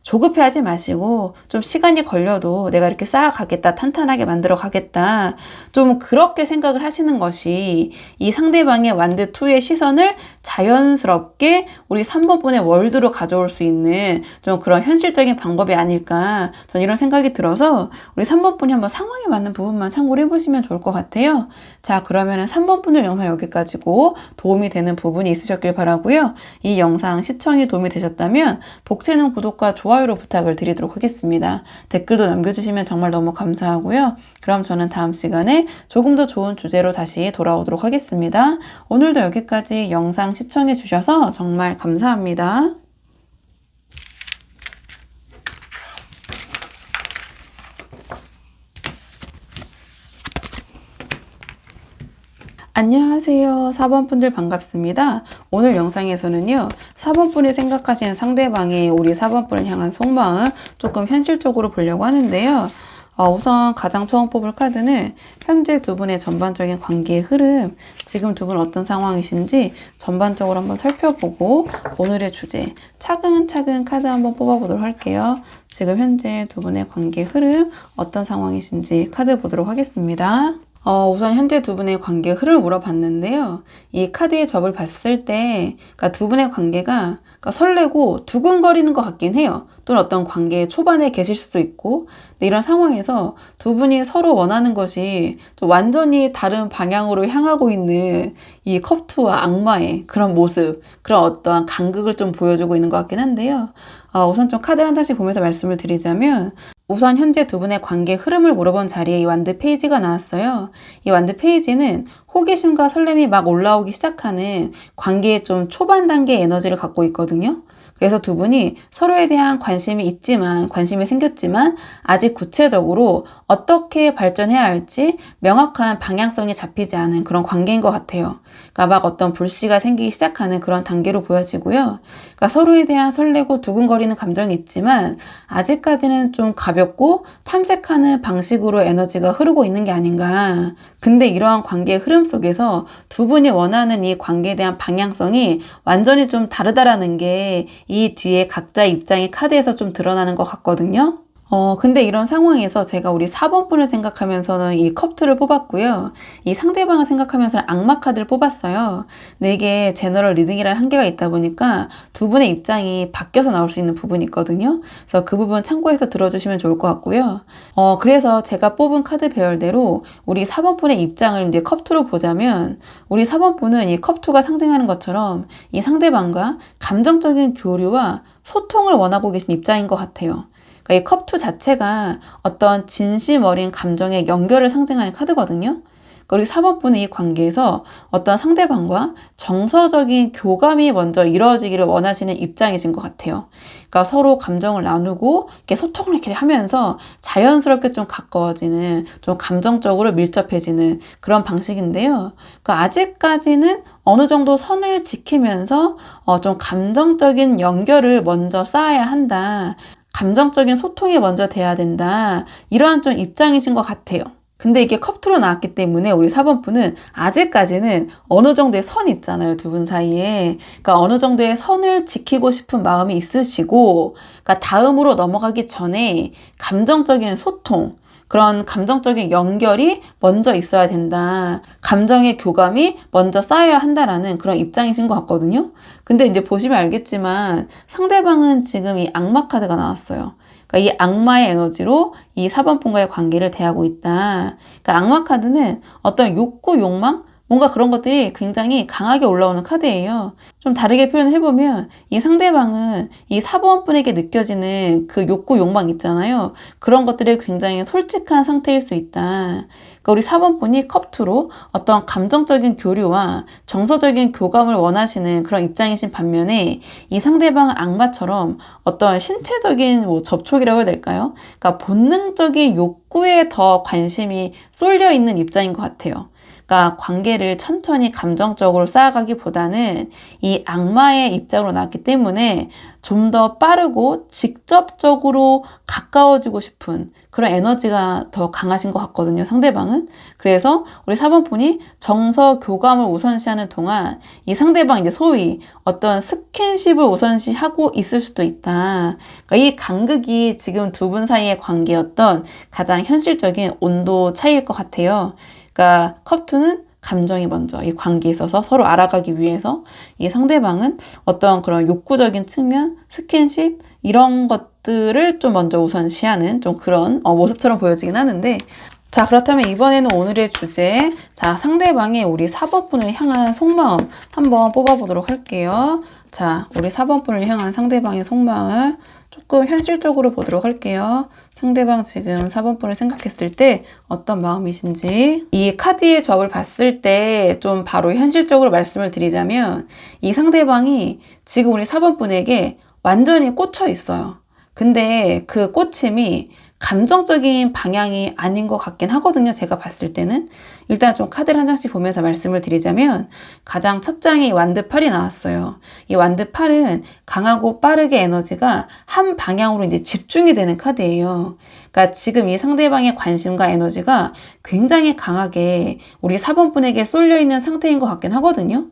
[SPEAKER 1] 조급해하지 마시고 좀 시간이 걸려도 내가 이렇게 쌓아가겠다, 탄탄하게 만들어 가겠다, 좀 그렇게 생각을 하시는 것이 이 상대방의 완드2의 시선을 자연스럽게 우리 3번 분의 월드로 가져올 수 있는 좀 그런 현실적인 방법이 아닐까, 전 이런 생각이 들어서 우리 3번 분이 한번 상황에 맞는 부분만 참고를 해보시면 좋을 것 같아요. 자, 그러면은 3번 분들 영상 여기까지고 도움이 되는 부분이 있으셨길 바라고요. 이 영상 시청이 도움이 되셨다면 복채는 구독과 좋아요 좋아요로 부탁을 드리도록 하겠습니다. 댓글도 남겨주시면 정말 너무 감사하고요. 그럼 저는 다음 시간에 조금 더 좋은 주제로 다시 돌아오도록 하겠습니다. 오늘도 여기까지 영상 시청해 주셔서 정말 감사합니다. 안녕하세요. 4번 분들 반갑습니다. 오늘 영상에서는요, 4번 분이 생각하시는 상대방의 우리 4번 분을 향한 속마음 조금 현실적으로 보려고 하는데요. 우선 가장 처음 뽑을 카드는 현재 두 분의 전반적인 관계의 흐름, 지금 두 분 어떤 상황이신지 전반적으로 한번 살펴보고 오늘의 주제, 차근차근 카드 한번 뽑아보도록 할게요. 지금 현재 두 분의 관계의 흐름, 어떤 상황이신지 카드 보도록 하겠습니다. 우선 현재 두 분의 관계 흐름을 물어봤는데요. 이 카드의 접을 봤을 때, 그러니까 두 분의 관계가 설레고 두근거리는 것 같긴 해요. 또는 어떤 관계의 초반에 계실 수도 있고, 근데 이런 상황에서 두 분이 서로 원하는 것이 좀 완전히 다른 방향으로 향하고 있는 이 컵투와 악마의 그런 모습, 그런 어떠한 간극을 좀 보여주고 있는 것 같긴 한데요. 우선 좀 카드를 한 장씩 보면서 말씀을 드리자면, 우선 현재 두 분의 관계 흐름을 물어본 자리에 이 완드 페이지가 나왔어요. 이 완드 페이지는 호기심과 설렘이 막 올라오기 시작하는 관계의 좀 초반 단계 에너지를 갖고 있거든요. 그래서 두 분이 서로에 대한 관심이 생겼지만 아직 구체적으로 어떻게 발전해야 할지 명확한 방향성이 잡히지 않은 그런 관계인 것 같아요. 그러니까 막 어떤 불씨가 생기기 시작하는 그런 단계로 보여지고요. 그러니까 서로에 대한 설레고 두근거리는 감정이 있지만 아직까지는 좀 가볍고 탐색하는 방식으로 에너지가 흐르고 있는 게 아닌가. 근데 이러한 관계의 흐름 속에서 두 분이 원하는 이 관계에 대한 방향성이 완전히 좀 다르다라는 게 이 뒤에 각자의 입장이 카드에서 좀 드러나는 것 같거든요. 근데 이런 상황에서 제가 우리 4번 분을 생각하면서는 이 컵2를 뽑았고요. 이 상대방을 생각하면서는 악마 카드를 뽑았어요. 근데 이게 제너럴 리딩이라는 한계가 있다 보니까 두 분의 입장이 바뀌어서 나올 수 있는 부분이 있거든요. 그래서 그 부분 참고해서 들어주시면 좋을 것 같고요. 그래서 제가 뽑은 카드 배열대로 우리 4번 분의 입장을 이제 컵2로 보자면 우리 4번 분은 이 컵2가 상징하는 것처럼 이 상대방과 감정적인 교류와 소통을 원하고 계신 입장인 것 같아요. 이 컵2 자체가 어떤 진심 어린 감정의 연결을 상징하는 카드거든요. 우리 4번 분은 이 관계에서 어떤 상대방과 정서적인 교감이 먼저 이루어지기를 원하시는 입장이신 것 같아요. 그러니까 서로 감정을 나누고 이렇게 소통을 이렇게 하면서 자연스럽게 좀 가까워지는, 좀 감정적으로 밀접해지는 그런 방식인데요. 그러니까 아직까지는 어느 정도 선을 지키면서 좀 감정적인 연결을 먼저 쌓아야 한다. 감정적인 소통이 먼저 돼야 된다. 이러한 좀 입장이신 것 같아요. 근데 이게 컵2로 나왔기 때문에 우리 4번 분은 아직까지는 어느 정도의 선이 있잖아요. 두 분 사이에. 그러니까 어느 정도의 선을 지키고 싶은 마음이 있으시고, 그러니까 다음으로 넘어가기 전에 감정적인 소통, 그런 감정적인 연결이 먼저 있어야 된다. 감정의 교감이 먼저 쌓여야 한다라는 그런 입장이신 것 같거든요. 근데 이제 보시면 알겠지만 상대방은 지금 이 악마 카드가 나왔어요. 그러니까 이 악마의 에너지로 이 4번 분과의 관계를 대하고 있다. 그러니까 악마 카드는 어떤 욕구, 욕망? 뭔가 그런 것들이 굉장히 강하게 올라오는 카드예요. 좀 다르게 표현해보면 이 상대방은 이 4번 분에게 느껴지는 그 욕구, 욕망 있잖아요. 그런 것들이 굉장히 솔직한 상태일 수 있다. 그러니까 우리 4번 분이 컵2로 어떤 감정적인 교류와 정서적인 교감을 원하시는 그런 입장이신 반면에 이 상대방은 악마처럼 어떤 신체적인 접촉이라고 해야 될까요? 그러니까 본능적인 욕구에 더 관심이 쏠려 있는 입장인 것 같아요. 그러니까 관계를 천천히 감정적으로 쌓아가기보다는 이 악마의 입장으로 나왔기 때문에 좀 더 빠르고 직접적으로 가까워지고 싶은 그런 에너지가 더 강하신 것 같거든요, 상대방은. 그래서 우리 4번 분이 정서 교감을 우선시하는 동안 이 상대방 이제 소위 어떤 스킨십을 우선시하고 있을 수도 있다. 그러니까 이 간극이 지금 두 분 사이의 관계였던 가장 현실적인 온도 차이일 것 같아요. 그러니까 컵2는 감정이 먼저 이 관계에 있어서 서로 알아가기 위해서 이 상대방은 어떤 그런 욕구적인 측면, 스킨십 이런 것들을 좀 먼저 우선시하는 좀 그런 모습처럼 보여지긴 하는데 자 그렇다면 이번에는 오늘의 주제 자 상대방의 우리 4번 분을 향한 속마음 한번 뽑아보도록 할게요. 자 우리 4번 분을 향한 상대방의 속마음 조금 현실적으로 보도록 할게요. 상대방 지금 4번 분을 생각했을 때 어떤 마음이신지. 이 카드의 조합을 봤을 때 좀 바로 현실적으로 말씀을 드리자면 이 상대방이 지금 우리 4번 분에게 완전히 꽂혀 있어요. 근데 그 꽂힘이 감정적인 방향이 아닌 것 같긴 하거든요. 제가 봤을 때는. 일단 좀 카드를 한 장씩 보면서 말씀을 드리자면 가장 첫 장이 완드 8이 나왔어요. 이 완드 8은 강하고 빠르게 에너지가 한 방향으로 이제 집중이 되는 카드예요. 그러니까 지금 이 상대방의 관심과 에너지가 굉장히 강하게 우리 4번 분에게 쏠려 있는 상태인 것 같긴 하거든요.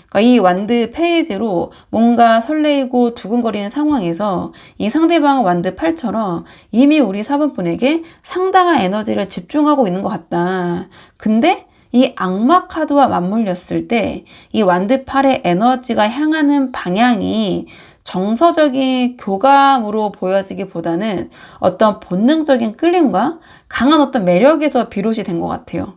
[SPEAKER 1] 그러니까 이 완드 페이지로 뭔가 설레이고 두근거리는 상황에서 이 상대방은 완드 8처럼 이미 우리 4번 분에게 상당한 에너지를 집중하고 있는 것 같다. 근데 이 악마 카드와 맞물렸을 때 이 완드 8의 에너지가 향하는 방향이 정서적인 교감으로 보여지기보다는 어떤 본능적인 끌림과 강한 어떤 매력에서 비롯이 된 것 같아요.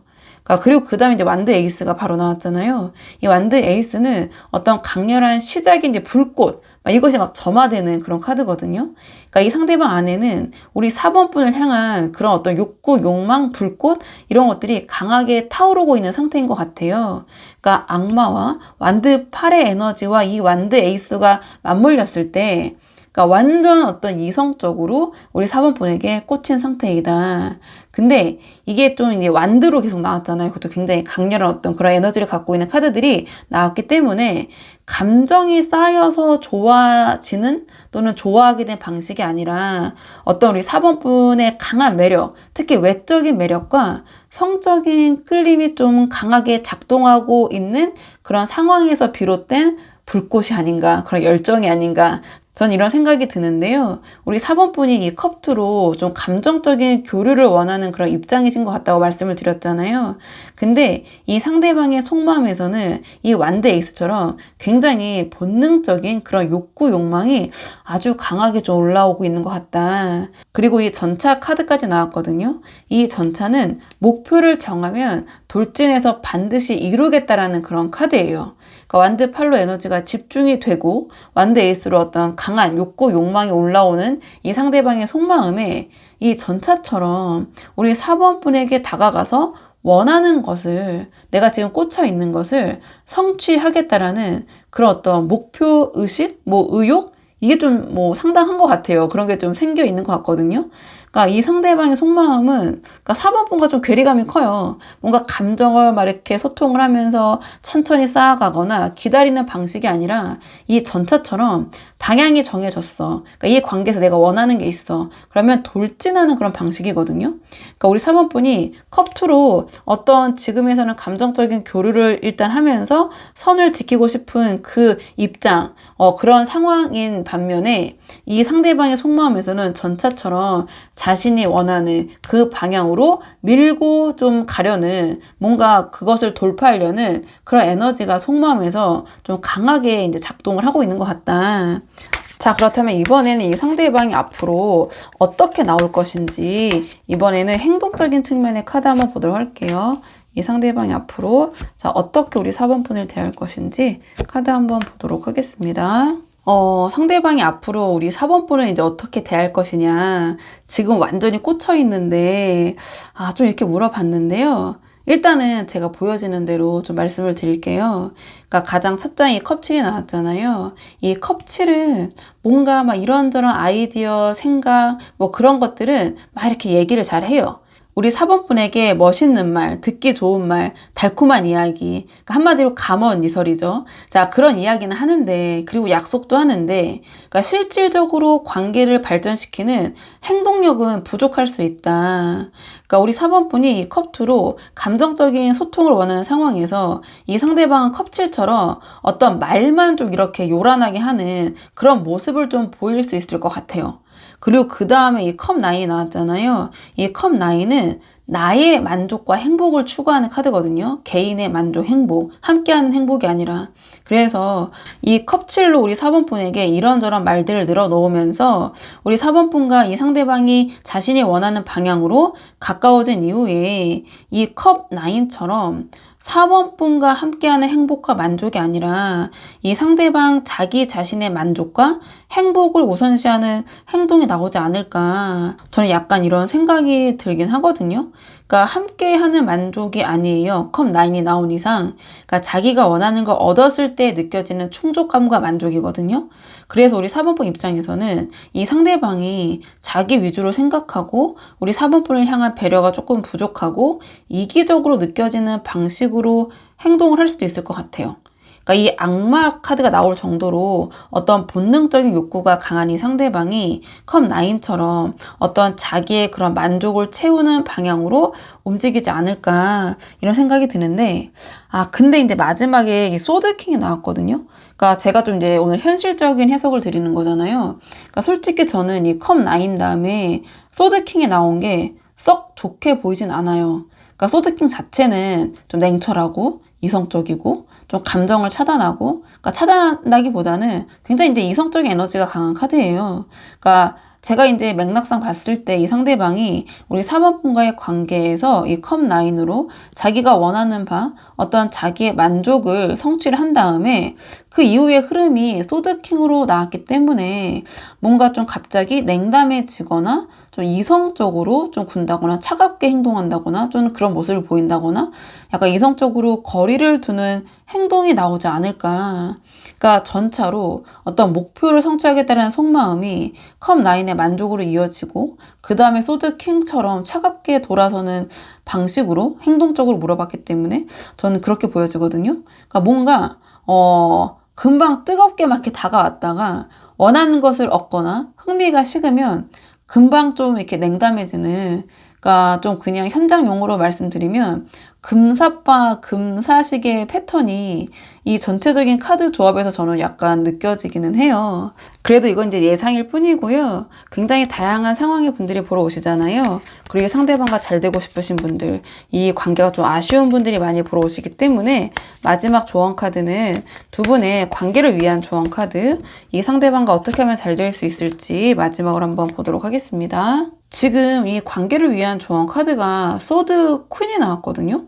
[SPEAKER 1] 그리고 그 다음에 이제 완드 에이스가 바로 나왔잖아요. 이 완드 에이스는 어떤 강렬한 시작이 이제 불꽃, 이것이 막 점화되는 그런 카드거든요. 그러니까 이 상대방 안에는 우리 4번 분을 향한 그런 어떤 욕구, 욕망, 불꽃 이런 것들이 강하게 타오르고 있는 상태인 것 같아요. 그러니까 악마와 완드 8의 에너지와 이 완드 에이스가 맞물렸을 때 그러니까 완전 어떤 이성적으로 우리 4번 분에게 꽂힌 상태이다. 근데 이게 좀 이제 완드로 계속 나왔잖아요. 그것도 굉장히 강렬한 어떤 그런 에너지를 갖고 있는 카드들이 나왔기 때문에 감정이 쌓여서 좋아지는 또는 좋아하게 된 방식이 아니라 어떤 우리 4번 분의 강한 매력, 특히 외적인 매력과 성적인 끌림이 좀 강하게 작동하고 있는 그런 상황에서 비롯된 불꽃이 아닌가, 그런 열정이 아닌가, 전 이런 생각이 드는데요. 우리 4번 분이 이 컵2로 좀 감정적인 교류를 원하는 그런 입장이신 것 같다고 말씀을 드렸잖아요. 근데 이 상대방의 속마음에서는 이 완드 에이스처럼 굉장히 본능적인 그런 욕구, 욕망이 아주 강하게 좀 올라오고 있는 것 같다. 그리고 이 전차 카드까지 나왔거든요. 이 전차는 목표를 정하면 돌진해서 반드시 이루겠다라는 그런 카드예요. 그러니까 완드 8로 에너지가 집중이 되고 완드 에이스로 어떤 강한 욕구, 욕망이 올라오는 이 상대방의 속마음에 이 전차처럼 우리 4번 분에게 다가가서 원하는 것을, 내가 지금 꽂혀 있는 것을 성취하겠다라는 그런 어떤 목표 의식, 의욕? 이게 좀 상당한 것 같아요. 그런 게 좀 생겨 있는 것 같거든요. 그러니까 이 상대방의 속마음은 4번 분과 좀 괴리감이 커요. 뭔가 감정을 막 이렇게 소통을 하면서 천천히 쌓아가거나 기다리는 방식이 아니라 이 전차처럼 방향이 정해졌어. 그러니까 이 관계에서 내가 원하는 게 있어. 그러면 돌진하는 그런 방식이거든요. 그러니까 우리 4번 분이 컵2로 어떤 지금에서는 감정적인 교류를 일단 하면서 선을 지키고 싶은 그 입장, 그런 상황인 반면에 이 상대방의 속마음에서는 전차처럼 자신이 원하는 그 방향으로 밀고 좀 가려는, 뭔가 그것을 돌파하려는 그런 에너지가 속마음에서 좀 강하게 이제 작동을 하고 있는 것 같다. 자, 그렇다면 이번에는 이 상대방이 앞으로 어떻게 나올 것인지, 이번에는 행동적인 측면의 카드 한번 보도록 할게요. 이 상대방이 앞으로 어떻게 우리 4번 분을 대할 것인지 카드 한번 보도록 하겠습니다. 상대방이 앞으로 우리 4번 분을 이제 어떻게 대할 것이냐. 지금 완전히 꽂혀 있는데, 좀 이렇게 물어봤는데요. 일단은 제가 보여지는 대로 좀 말씀을 드릴게요. 그러니까 가장 첫 장이 컵7이 나왔잖아요. 이 컵7은 뭔가 막 이런저런 아이디어, 생각, 그런 것들은 막 이렇게 얘기를 잘 해요. 우리 4번 분에게 멋있는 말, 듣기 좋은 말, 달콤한 이야기, 그러니까 한마디로 감언이설이죠. 자, 그런 이야기는 하는데, 그리고 약속도 하는데, 그러니까 실질적으로 관계를 발전시키는 행동력은 부족할 수 있다. 그러니까 우리 4번 분이 이 컵2로 감정적인 소통을 원하는 상황에서 이 상대방은 컵7처럼 어떤 말만 좀 이렇게 요란하게 하는 그런 모습을 좀 보일 수 있을 것 같아요. 그리고 그 다음에 이 컵9이 나왔잖아요. 이 컵9은 나의 만족과 행복을 추구하는 카드거든요. 개인의 만족, 행복, 함께하는 행복이 아니라. 그래서 이 컵7로 우리 4번 분에게 이런저런 말들을 늘어놓으면서 우리 4번 분과 이 상대방이 자신이 원하는 방향으로 가까워진 이후에 이 컵9처럼 4번 분과 함께하는 행복과 만족이 아니라 이 상대방 자기 자신의 만족과 행복을 우선시하는 행동이 나오지 않을까. 저는 약간 이런 생각이 들긴 하거든요. 그러니까 함께하는 만족이 아니에요. 컵9이 나온 이상. 그러니까 자기가 원하는 걸 얻었을 때 느껴지는 충족감과 만족이거든요. 그래서 우리 4번분 입장에서는 이 상대방이 자기 위주로 생각하고 우리 4번분을 향한 배려가 조금 부족하고 이기적으로 느껴지는 방식으로 행동을 할 수도 있을 것 같아요. 그러니까 이 악마 카드가 나올 정도로 어떤 본능적인 욕구가 강한 이 상대방이 컵9처럼 어떤 자기의 그런 만족을 채우는 방향으로 움직이지 않을까 이런 생각이 드는데, 근데 이제 마지막에 이 소드킹이 나왔거든요. 그러니까 제가 좀 이제 오늘 현실적인 해석을 드리는 거잖아요. 그러니까 솔직히 저는 이 컵9 다음에 소드킹이 나온 게 썩 좋게 보이진 않아요. 그러니까 소드킹 자체는 좀 냉철하고 이성적이고 좀 감정을 차단하고, 그러니까 차단한다기보다는 굉장히 이제 이성적인 에너지가 강한 카드예요. 그러니까 제가 이제 맥락상 봤을 때 이 상대방이 우리 4번 분과의 관계에서 이 컵9으로 자기가 원하는 바 어떤 자기의 만족을 성취를 한 다음에 그 이후의 흐름이 소드킹으로 나왔기 때문에 뭔가 좀 갑자기 냉담해지거나 좀 이성적으로 좀 군다거나 차갑게 행동한다거나 좀 그런 모습을 보인다거나 약간 이성적으로 거리를 두는 행동이 나오지 않을까. 그러니까 전차로 어떤 목표를 성취하겠다는 속마음이 컵9의 만족으로 이어지고 그 다음에 소드킹처럼 차갑게 돌아서는 방식으로 행동적으로 물어봤기 때문에 저는 그렇게 보여지거든요. 그러니까 뭔가 금방 뜨겁게 막 이렇게 다가왔다가 원하는 것을 얻거나 흥미가 식으면 금방 좀 이렇게 냉담해지는, 그러니까 좀 그냥 현장 용어로 말씀드리면 금사빠 금사식의 패턴이 이 전체적인 카드 조합에서 저는 약간 느껴지기는 해요. 그래도 이건 이제 예상일 뿐이고요. 굉장히 다양한 상황의 분들이 보러 오시잖아요. 그리고 상대방과 잘 되고 싶으신 분들, 이 관계가 좀 아쉬운 분들이 많이 보러 오시기 때문에 마지막 조언 카드는 두 분의 관계를 위한 조언 카드, 이 상대방과 어떻게 하면 잘 될 수 있을지 마지막으로 한번 보도록 하겠습니다. 지금 이 관계를 위한 조언 카드가 소드 퀸이 나왔거든요.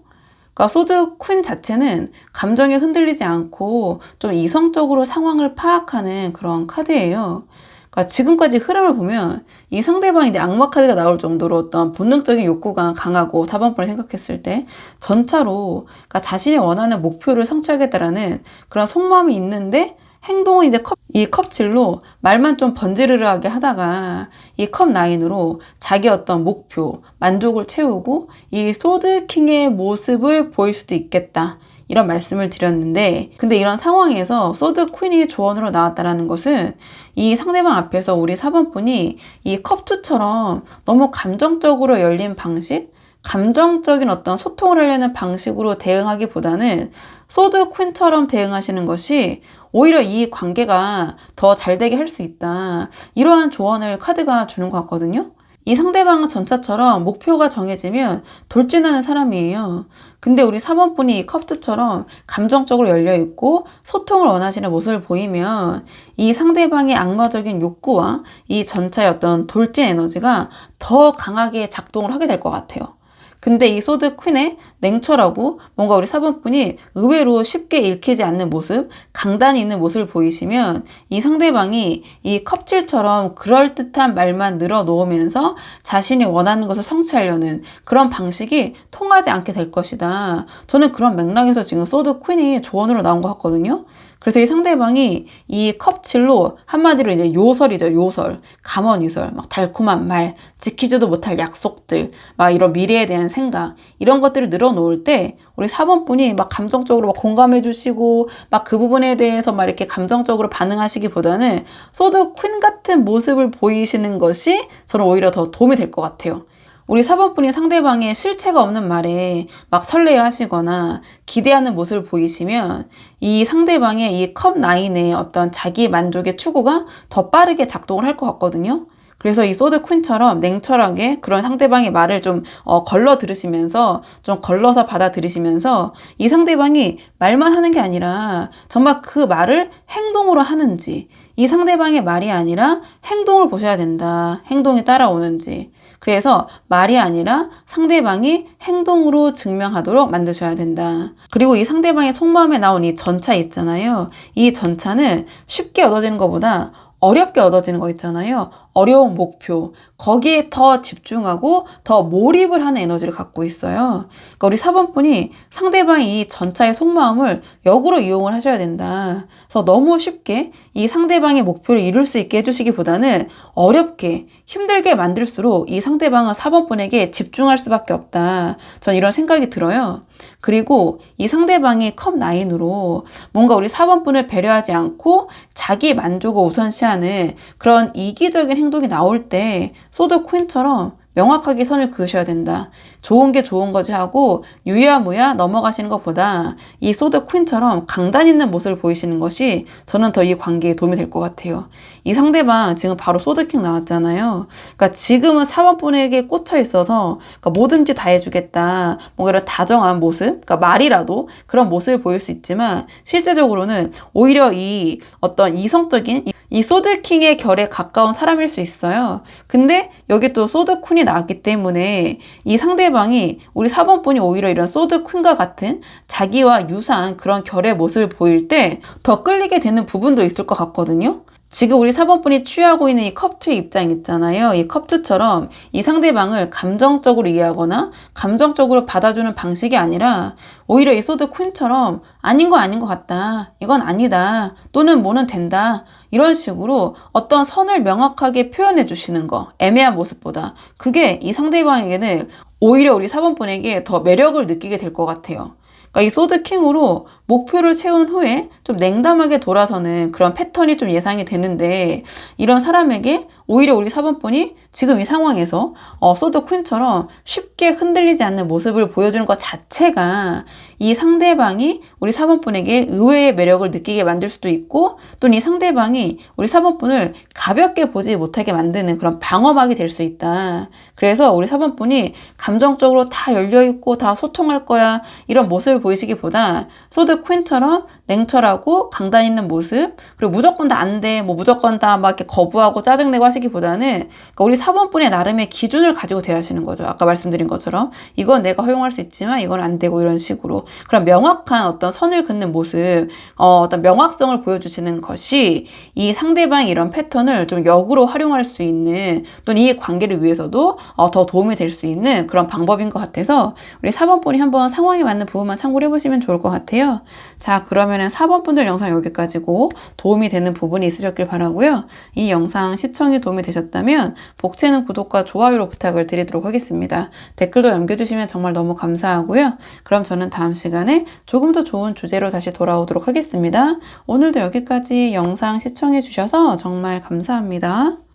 [SPEAKER 1] 그러니까 소드 퀸 자체는 감정에 흔들리지 않고 좀 이성적으로 상황을 파악하는 그런 카드예요. 그러니까 지금까지 흐름을 보면 이 상대방이 이제 악마 카드가 나올 정도로 어떤 본능적인 욕구가 강하고 4번분을 생각했을 때 전차로 그러니까 자신이 원하는 목표를 성취하겠다라는 그런 속마음이 있는데 행동은 이제 이 컵7로 말만 좀 번지르르하게 하다가 이 컵9으로 자기 어떤 목표, 만족을 채우고 이 소드킹의 모습을 보일 수도 있겠다. 이런 말씀을 드렸는데, 근데 이런 상황에서 소드 퀸이 조언으로 나왔다는 것은 이 상대방 앞에서 우리 4번 분이 이 컵2처럼 너무 감정적으로 열린 방식, 감정적인 어떤 소통을 하려는 방식으로 대응하기보다는 소드 퀸처럼 대응하시는 것이 오히려 이 관계가 더 잘 되게 할 수 있다. 이러한 조언을 카드가 주는 것 같거든요. 이 상대방은 전차처럼 목표가 정해지면 돌진하는 사람이에요. 근데 우리 4번 분이 컵2처럼 감정적으로 열려있고 소통을 원하시는 모습을 보이면 이 상대방의 악마적인 욕구와 이 전차의 어떤 돌진 에너지가 더 강하게 작동을 하게 될 것 같아요. 근데 이 소드 퀸의 냉철하고 뭔가 우리 4번 분이 의외로 쉽게 읽히지 않는 모습, 강단이 있는 모습을 보이시면 이 상대방이 이 컵7처럼 그럴듯한 말만 늘어놓으면서 자신이 원하는 것을 성취하려는 그런 방식이 통하지 않게 될 것이다. 저는 그런 맥락에서 지금 소드 퀸이 조언으로 나온 것 같거든요. 그래서 이 상대방이 이 컵7로 한마디로 이제 요설이죠. 요설, 감언이설, 막 달콤한 말, 지키지도 못할 약속들, 막 이런 미래에 대한 생각, 이런 것들을 늘어놓을 때 우리 4번 분이 막 감정적으로 막 공감해 주시고 막 그 부분에 대해서 막 이렇게 감정적으로 반응하시기보다는 소드 퀸 같은 모습을 보이시는 것이 저는 오히려 더 도움이 될 것 같아요. 우리 4번 분이 상대방의 실체가 없는 말에 막 설레어 하시거나 기대하는 모습을 보이시면 이 상대방의 이 컵9의 어떤 자기 만족의 추구가 더 빠르게 작동을 할 것 같거든요. 그래서 이 소드 퀸처럼 냉철하게 그런 상대방의 말을 좀 걸러 들으시면서 좀 걸러서 받아들이시면서 이 상대방이 말만 하는 게 아니라 정말 그 말을 행동으로 하는지, 이 상대방의 말이 아니라 행동을 보셔야 된다. 행동이 따라오는지. 그래서 말이 아니라 상대방이 행동으로 증명하도록 만드셔야 된다. 그리고 이 상대방의 속마음에 나온 이 전차 있잖아요. 이 전차는 쉽게 얻어지는 것보다 어렵게 얻어지는 거 있잖아요. 어려운 목표. 거기에 더 집중하고 더 몰입을 하는 에너지를 갖고 있어요. 그러니까 우리 4번분이 상대방이 이 전차의 속마음을 역으로 이용을 하셔야 된다. 그래서 너무 쉽게 이 상대방의 목표를 이룰 수 있게 해주시기보다는 어렵게 힘들게 만들수록 이 상대방은 4번분에게 집중할 수밖에 없다. 전 이런 생각이 들어요. 그리고 이 상대방이 컵9으로 뭔가 우리 4번분을 배려하지 않고 자기 만족을 우선시하는 그런 이기적인 행동이 나올 때 소드 코인처럼 명확하게 선을 그으셔야 된다. 좋은 게 좋은 거지 하고 유야무야 넘어가시는 것보다 이 소드 퀸처럼 강단 있는 모습을 보이시는 것이 저는 더 이 관계에 도움이 될 것 같아요. 이 상대방 지금 바로 소드킹 나왔잖아요. 그러니까 지금은 4번분에게 꽂혀 있어서 그러니까 뭐든지 다 해주겠다. 뭔가 이런 다정한 모습, 그러니까 말이라도 그런 모습을 보일 수 있지만 실제적으로는 오히려 이 어떤 이성적인 이 소드킹의 결에 가까운 사람일 수 있어요. 근데 여기 또 소드퀸이 나왔기 때문에 이 상대방이 우리 4번분이 오히려 이런 소드퀸과 같은 자기와 유사한 그런 결의 모습을 보일 때 더 끌리게 되는 부분도 있을 것 같거든요. 지금 우리 4번분이 취하고 있는 이 컵2의 입장 있잖아요. 이 컵2처럼 이 상대방을 감정적으로 이해하거나 감정적으로 받아주는 방식이 아니라 오히려 이 소드 퀸처럼 아닌 것 같다. 이건 아니다. 또는 뭐는 된다. 이런 식으로 어떤 선을 명확하게 표현해 주시는 거. 애매한 모습보다. 그게 이 상대방에게는 오히려 우리 4번분에게 더 매력을 느끼게 될 것 같아요. 그러니까 이 소드킹으로 목표를 채운 후에 좀 냉담하게 돌아서는 그런 패턴이 좀 예상이 되는데 이런 사람에게 오히려 우리 4번분이 지금 이 상황에서 소드 퀸처럼 쉽게 흔들리지 않는 모습을 보여주는 것 자체가 이 상대방이 우리 4번분에게 의외의 매력을 느끼게 만들 수도 있고 또는 이 상대방이 우리 4번분을 가볍게 보지 못하게 만드는 그런 방어막이 될 수 있다. 그래서 우리 4번분이 감정적으로 다 열려있고 다 소통할 거야 이런 모습을 보이시기보다 소드 퀸처럼 냉철하고 강단 있는 모습 그리고 무조건 다 안 돼, 뭐 무조건 다 막 이렇게 거부하고 짜증내고 하시기보다는 그러니까 우리 4번분의 나름의 기준을 가지고 대하시는 거죠. 아까 말씀드린 것처럼 이건 내가 허용할 수 있지만 이건 안 되고 이런 식으로 그런 명확한 어떤 선을 긋는 모습, 어떤 명확성을 보여주시는 것이 이 상대방의 이런 패턴을 좀 역으로 활용할 수 있는 또는 이 관계를 위해서도 더 도움이 될 수 있는 그런 방법인 것 같아서 우리 4번분이 한번 상황에 맞는 부분만 참고를 해보시면 좋을 것 같아요. 자, 그러면은 4번분들 영상 여기까지고 도움이 되는 부분이 있으셨길 바라고요. 이 영상 시청이 도움이 되셨다면 복채는 구독과 좋아요로 부탁을 드리도록 하겠습니다. 댓글도 남겨주시면 정말 너무 감사하고요. 그럼 저는 다음 시간에 조금 더 좋은 주제로 다시 돌아오도록 하겠습니다. 오늘도 여기까지 영상 시청해 주셔서 정말 감사합니다.